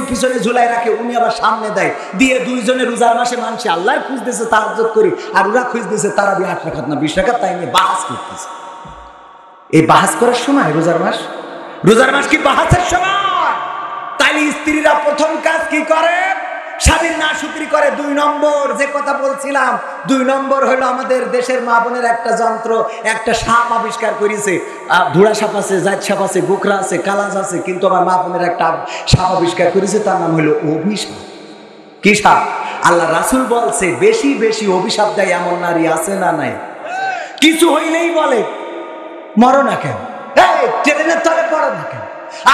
পিছনে ঝুলাই রাখে, উনি আবার সামনে দেয় দিয়ে। দুইজনে রোজার মাসে মানুষ আল্লাহর খুঁজতেছে, তাহাজ্জুদ করি, আর ওরা খুঁজতেছে তারাবি 8 রাকাত না 20 রাকাত, তাই নিয়ে বাহাস করতেছে। এই বাহাস করার সময় রোজার মাস? রোজার মাস কি বাহাসের সময়? তাইলে স্ত্রীরা প্রথম কাজ কি করে? স্বামীর নাশুকরি করে। 2 নম্বর যে কথা বলছিলাম, 2 নম্বর হলো আমাদের দেশের মা বোনের একটা যন্ত্র, একটা সাপ আবিষ্কার করেছে। ধুড়া সাপ আছে, জাত সাপ আছে, গোখরা আছে, কালাজ আছে, কিন্তু আমার মা বোনের একটা সাপ আবিষ্কার করেছে, তার নাম হলো অভিশাপ। কি সাপ? আল্লাহ রাসূল বলছে বেশি বেশি অভিশাপ দেয় এমন নারী আছে না নাই? কিছু হইলেই বলে মরো না কেন, এই ট্রেনের তলে পড়ো না কেন,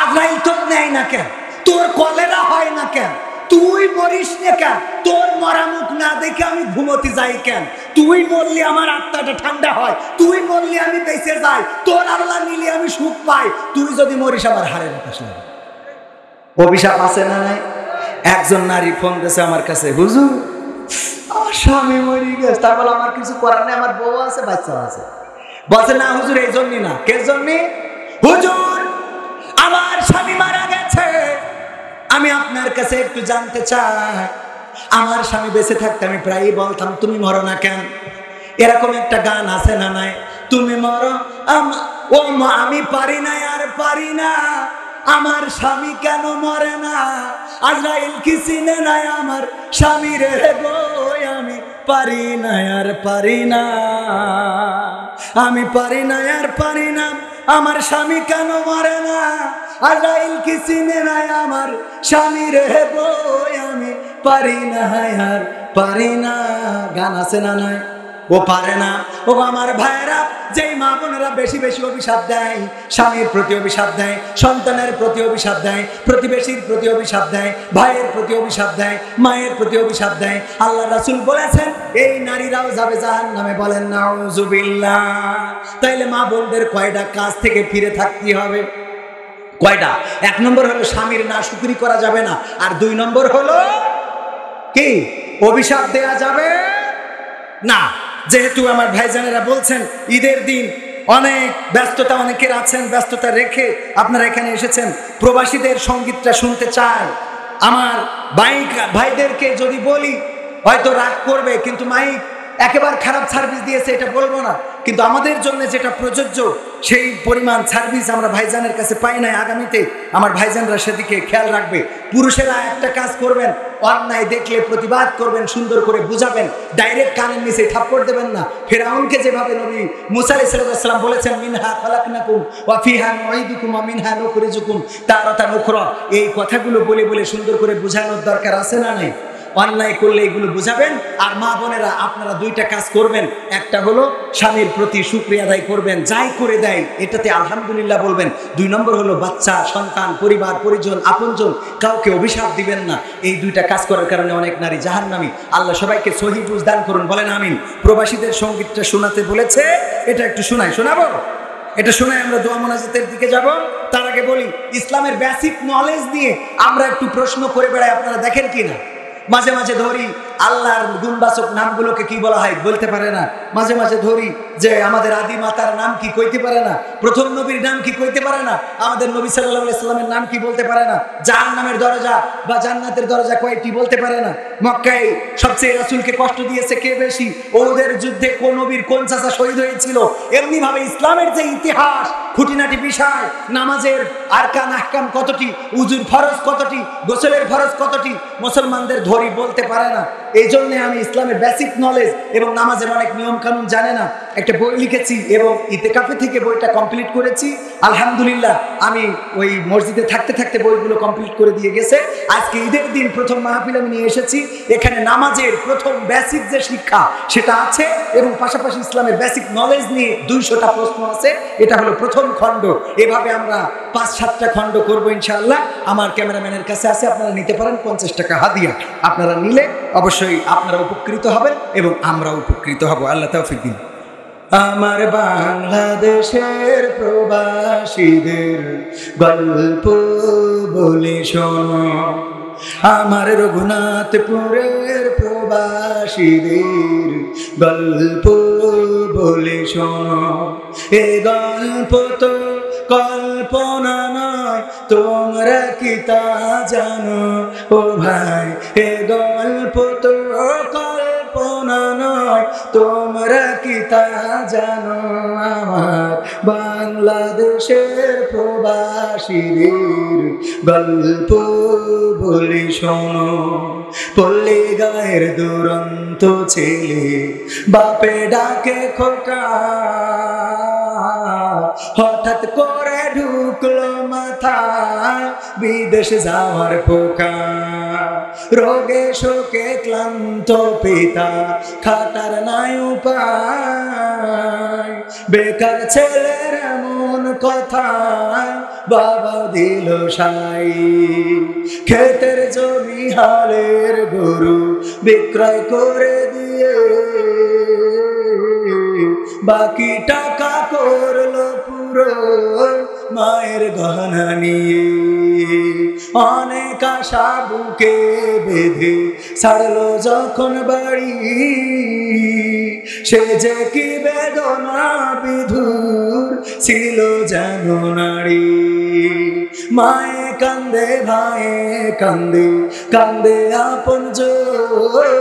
আজরাইল তোর নেয় না কেন, তোর কলেরা হয় না কেন, তুই মরিস না কেন, তোর মরা মুখ না দেখে আমি ঘুমোতে যাই কেন, তুই মরলি আমার আত্মাটা ঠান্ডা হয়, তুই মরলি আমি বেঁচে যাই, তোর আল্লাহ নিলে আমি সুখ পাই, তুই যদি মরিস আমার হাড়ের বাতাস লাগে। অভিশাপ আছে না নাই? একজন নারী ফোন দিয়েছে আমার কাছে, হুজুর আমার স্বামী মরে গেছে, তার বলে আমার কিছু করার নেই, আমার বউ আছে, বাচ্চা আছে। বলছে না হুজুর এই জন্যই না। কে জন্য? হুজুর আমার স্বামী মারা গেছে, আমি আপনার কাছে একটু জানতে চাই, আমার স্বামী বেঁচে থাকতে আমি প্রায়ই বলতাম তুমি মরো না কেন। এরকম একটা গান আছে না নাই? তুমি মরো আমি পারি না আর পারি না, আমার স্বামী কেন মরে না, আজরাইল কি চিনে নাই আমার স্বামী রে গো, আমি পারি না আর পারি না, আমি পারি না আর পারি না, আমার স্বামী কেন মরে না, আজরাইল কি চিনে নাই আমার স্বামী রে গো, আমি পারি না আর পারি না। গান আছে না নাই? ও পারে না। ও আমার ভাইয়েরা, যেই মা বোনেরা বেশি বেশি অভিশাপ দেয়, স্বামীর প্রতি অভিশাপ দেয়, সন্তানের প্রতি অভিশাপ দেয়, প্রতিবেশীর প্রতি অভিশাপ দেয়, ভাইয়ের প্রতি অভিশাপ দেয়, মায়ের প্রতি অভিশাপ দেয়, আল্লাহ রাসূল বলেছেন এই নারীরাও যাবে জাহান্নামে। বলেন নাউজুবিল্লাহ। তাইলে মা বোনদের কয়টা কাজ থেকে ফিরে থাকতে হবে? কয়টা? 1 নম্বর হলো স্বামীর নাশুকরি করা যাবে না, আর 2 নম্বর হলো কি? অভিশাপ দেয়া যাবে না। যেহেতু আমার ভাইজানেরা বলছেন ঈদের দিন অনেক ব্যস্ততা, অনেকের আছেন, ব্যস্ততা রেখে আপনারা এখানে এসেছেন, প্রবাসীদের সঙ্গীতটা শুনতে চাই। আমার ভাইদেরকে যদি বলি হয়তো রাগ করবে, কিন্তু মাইক একেবারে খারাপ সার্ভিস দিয়েছে এটা বলবো না, কিন্তু আমাদের জন্য যেটা প্রযোজ্য সেই পরিমাণ সার্ভিস আমরা ভাইজানের কাছে পাই নাই। আগামীতে আমার ভাইজানরা সেদিকে খেয়াল রাখবে। পুরুষেরা একটা কাজ করবেন, অন্যায় দেখলে প্রতিবাদ করবেন, সুন্দর করে বুঝাবেন, ডাইরেক্ট কানের নিচে থাপ্পড় দেবেন না। ফিরআউনকে যেভাবে নবী মুসা আলাইহিস সালাম বলেছেন মিনহা খালাকনাকুম ওয়া ফিহা নুঈদুকুম ওয়া মিনহা নুখরিজুকুম তারাতান উখরা, এই কথাগুলো বলে বলে সুন্দর করে বুঝানোর দরকার আছে না নাই? অন্যায় করলে এগুলো বুঝাবেন। আর মা বোনেরা আপনারা দুইটা কাজ করবেন, একটা হলো স্বামীর প্রতি শুকরিয়া আদায় করবেন, যাই করে দেয় এটাতে আলহামদুলিল্লাহ বলবেন। 2 নম্বর হলো বাচ্চা, সন্তান, পরিবার, পরিজন, আপনজন কাউকে অভিশাপ দিবেন না। এই দুইটা কাজ করার কারণে অনেক নারী জাহান্নামী। আল্লাহ সবাইকে সহিহ বুঝ দান করুন, বলেন আমিন। প্রবাসীদের সঙ্গীতটা শোনাতে বলেছে, এটা একটু শোনাবো। এটা শোনায় আমরা দোয়া মোনাজাতের দিকে যাব। তার আগে বলি, ইসলামের বেসিক নলেজ নিয়ে আমরা একটু প্রশ্ন করে বেড়াই, আপনারা দেখেন কিনা? মাঝে মাঝে ধরি আল্লাহর গুণবাচক নামগুলোকে কি বলা হয় বলতে পারে না। মাঝে মাঝে ধরি যে আমাদের আদি মাতার নাম কি কইতে পারে না, প্রথম নবীর নাম কি কইতে পারে না, আমাদের নবী সাল্লাল্লাহু আলাইহি সাল্লামের নাম কি বলতে পারে না, জাহান্নামের দরজা বা জান্নাতের দরজা কয়টি বলতে পারে না। মক্কায় সবচেয়ে রাসূলকে কষ্ট দিয়েছে কে বেশি, ওদের যুদ্ধে কোন নবীর কোন চাচা শহীদ হয়েছিল। এমনি ভাবে ইসলামের যে ইতিহাস, খুঁটিনাটি বিষয়, নামাজের আরকান আহকাম কতটি, উযুর ফরজ কতটি, গোসলের ফরজ কতটি, মুসলমানদের ধরি বলতে পারে না। এই জন্য আমি ইসলামের বেসিক নলেজ এবং নামাজের অনেক নিয়ম কানুন জানে না, একটা বই লিখেছি এবং ইতিকাফে থেকে বইটা কমপ্লিট করেছি। আলহামদুলিল্লাহ আমি ওই মসজিদে থাকতে থাকতে বইগুলো কমপ্লিট করে দিয়ে গেছে। আজকে ঈদের দিন প্রথম মাহফিল আমি নিয়ে এসেছি, এখানে নামাজের প্রথম বেসিক যে শিক্ষা সেটা আছে এবং পাশাপাশি ইসলামের বেসিক নলেজ নিয়ে 200টা প্রশ্ন আছে। এটা হলো প্রথম খণ্ড। এভাবে আমরা 5-7টা খণ্ড করবো ইনশাআল্লাহ। আমার ক্যামেরাম্যানের কাছে আছে, আপনারা নিতে পারেন, 50 টাকা হাদিয়া। আপনারা নিলে অবশ্যই আপনারা উপকৃত হবেন এবং আমরা উপকৃত হব। আল্লাহ তৌফিক দিন। আমার বাংলাদেশের প্রবাসীদের গল্প বলি শোনো, আমার রঘুনাথপুরের প্রবাসীদের গল্প বলি শোনো। এ গল্প তো কল্পনা নয়, তোমরা কি তা জানো ও ভাই? এ গল্প তো কল্পনা নয়, তোমরা কি তা জানো? আমার বাংলাদেশের প্রবাসীদের গল্প বলি শোনো। পল্লী গায়ের দুরন্ত ছেলে বাপে ডাকে খোকা, হঠাৎ করে ঢুকলো মাথায় বিদেশ যাওয়ার পোকা। রোগে শোকে ক্লান্ত পিতা, খাটার নাই উপায়, বেকার ছেলের এমন কথা বাবা দিল সাই। ক্ষেতের জমি হালের গরু বিক্রয় করে দিয়ে বাকি টাকা করলো পুরো মায়ের গহনা নিয়ে। অনেক আশা বুকে বেঁধে ছাড়লো যখন বাড়ি, সে যে কি বেদনা বিধুর ছিল যেন নারী। মায়ে কান্দে, ভাইয়ে কান্দে, কান্দে আপনজন,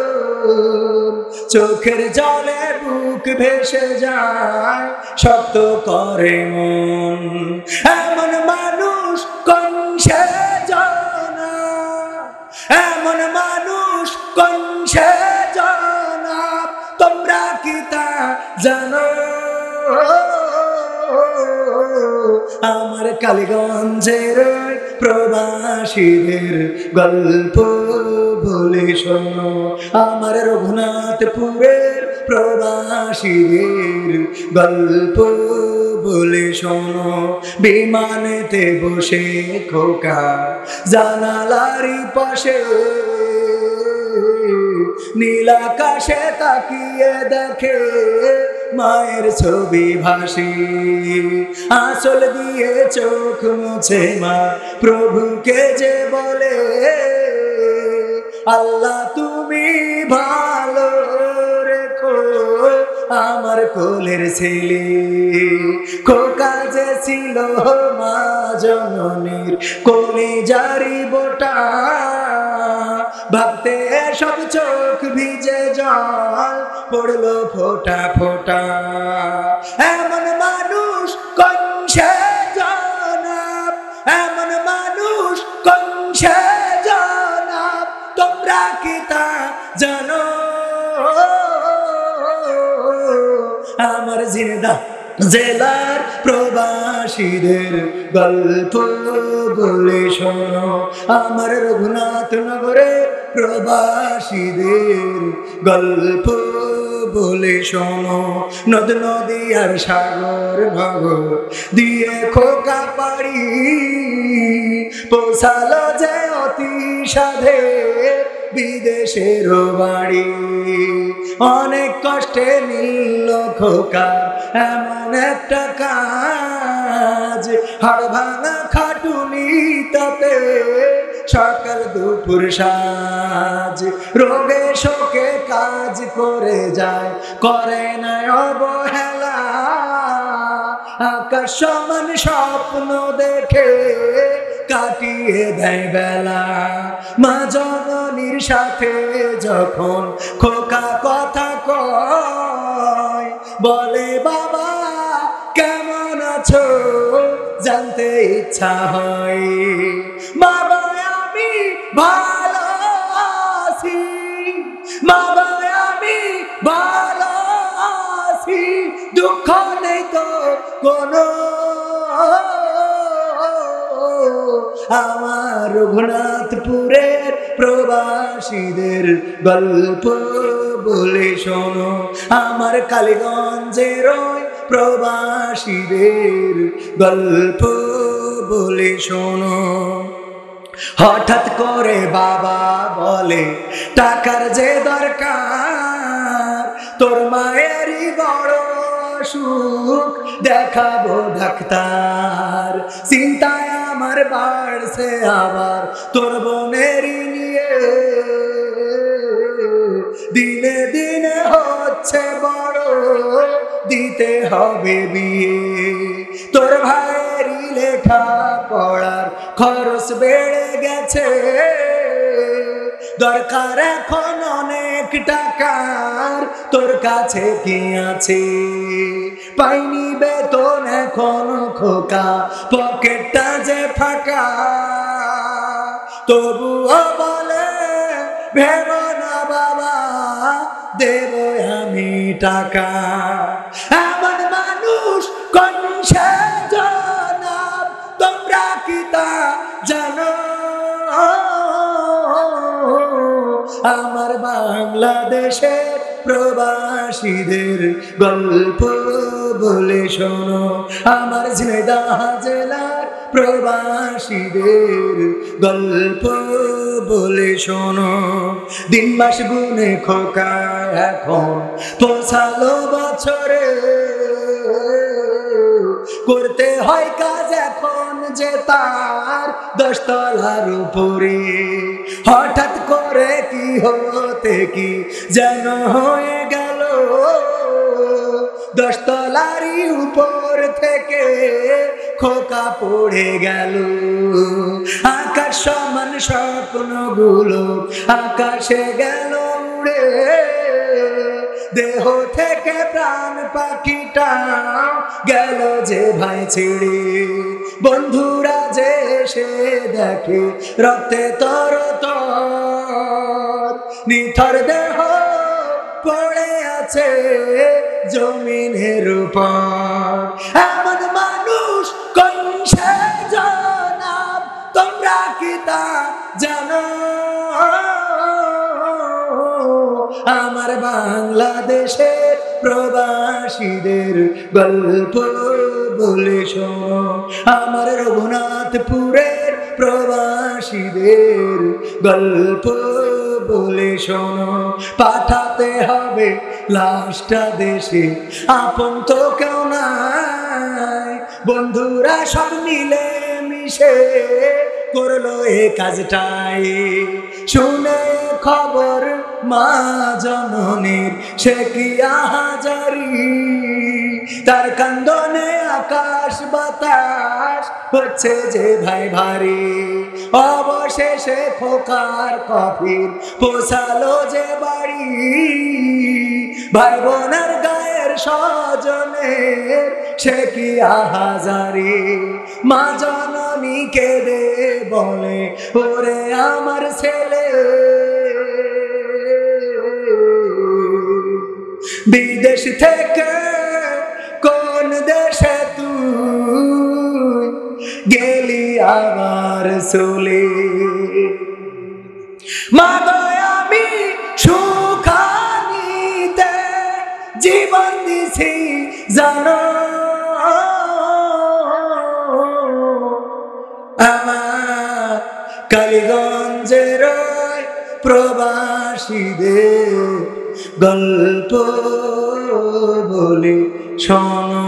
চোখের জলে বুক ভেসে যায়, শক্ত করে মন। এমন মানুষ কোন সে জানা, এমন মানুষ কোন সে জানা, তোমরা কি তা জানো? আমার কালীগঞ্জের প্রবাসীদের গল্প বলে শোনো, আমার রঘুনাথপুরের প্রবাসীদের গল্প বলে শোনো। বিমানেতে বসে খোকা জানালারি পাশে, নীল আকাশে তাকিয়ে দেখে মায়ের ছবি ভাসে। আঁচল দিয়ে চোখ মুছে মা প্রভুকে যে বলে, আল্লাহ তুমি ভালো রেখো আমার কোলের ছেলে। খোকা যে ছিল মা জননীর কলিজারি বোটা, ভাবতে সব চোখ ভিজে জল পড়লো ফোঁটা ফোঁটা। এমন মানুষ কোন সে জনাব, এমন মানুষ কোন সে জনাব, তোমরা কি তা জানো? আমার জিনেদা জেলার প্রবাসীদের গল্প বলে শোনো, আমার রঘুনাথ নগরের প্রবাসীদের গল্প বলে শোনো। নদ নদী আর সাগর নগর দিয়ে খোকা পাড়ি পৌঁছালো যে অতি সাধে বিদেশের বাড়ি। অনেক কষ্টে নিল খোকা এমন একটা কাজ, হাড় ভাঙা খাটুনি তাতে সকাল দুপুর সাজ। রোগে শোকে কাজ করে যায়, করে না অবহেলা। আকাশ সমান স্বপ্ন দেখে কাটিয়ে দেয় বেলা। মা জননীর সাথে যখন খোকা কথা কয়, বলে বাবা কেমন আছো জানতে ইচ্ছা হয়। বাবা আমি ভালো আছি, বাবা আমি ভালো আছি, দুঃখ নেই তো কোনো। আমার রঘুনাথপুরের প্রবাসীদের গল্প বলে শোনো। আমার কালীগঞ্জের প্রবাসীদের গল্প বলে শোনো। হঠাৎ করে বাবা বলে টাকার যে দরকার, তোর মায়েরই বড় অসুখ দেখাবো ডাক্তার। চিন্তায় আমার বাড়ছে আবার তোর বোনেরই নিয়ে, দিনে দিনে হচ্ছে বড় দিতে হবে বিয়ে। তোর ভাইয়েরই লেখা পড়ার খরচ বেড়ে গেছে, দরকার এখন অনেক টাকার, তোর কাছে কি আছে? পাইনি বেতন এখন খোকা, পকেটটা যে ফাঁকা। তবুও বলে ভেবো না বাবা, দেব আমি টাকা। এমন মানুষ কোন সে জনাব, তোমরা কি তা জানো? আমার বাংলাদেশের প্রবাসীদের গল্প বলে শোনো। আমার ঝিনাইদহ জেলার প্রবাসীদের গল্প বলে শোনো। দিন মাস গুনে খোকা এখন পৌঁছালো বছরে, করতে হয় কাজ এখন যে তার 10 তলার উপরে। হঠাৎ করে কি হতে কি যেন হয়ে গেল, 10 তলারই উপর থেকে খোকা পড়ে গেল। আকাশ সমান স্বপ্নগুলো আকাশে গেল উড়ে, দেহ থেকে প্রাণ পাখিটা গেল যে ভাই ছেড়ে। বন্ধুরা যে এসে দেখে রক্তে তরতর, নিথর দেহ পড়ে আছে জমিনের উপর। এমন মানুষ কোন সে জনাব, তোমরা কি তা জানো? আমার বাংলাদেশের প্রবাসীদের গল্প বলে শোনো। আমার রঘুনাথপুরের প্রবাসীদের গল্প বলে শোনো। পাঠাতে হবে লাশটা দেশে, আপন তো কেউ নাই। বন্ধুরা সব মিলে মিশে করলো এ কাজটাই। শুনে খবর মা জননীর সে কি আহাজারি, তার কান্দনে আকাশ বাতাস হচ্ছে যে ভাই ভারী। অবশেষে খোকার কফিন পৌঁছালো যে বাড়ি, ভাই বোনের গায়ের স্বজনের সে কি আহাজারি। মা জননী কেঁদে বলে ওরে আমার ছেলে, বিদেশ থেকে কোন দেশে তুই গেলি আবার চলে। মা জীবন দিছি জানো আমার কালীগঞ্জের প্রবাসীদের গল্প বলি শোনো।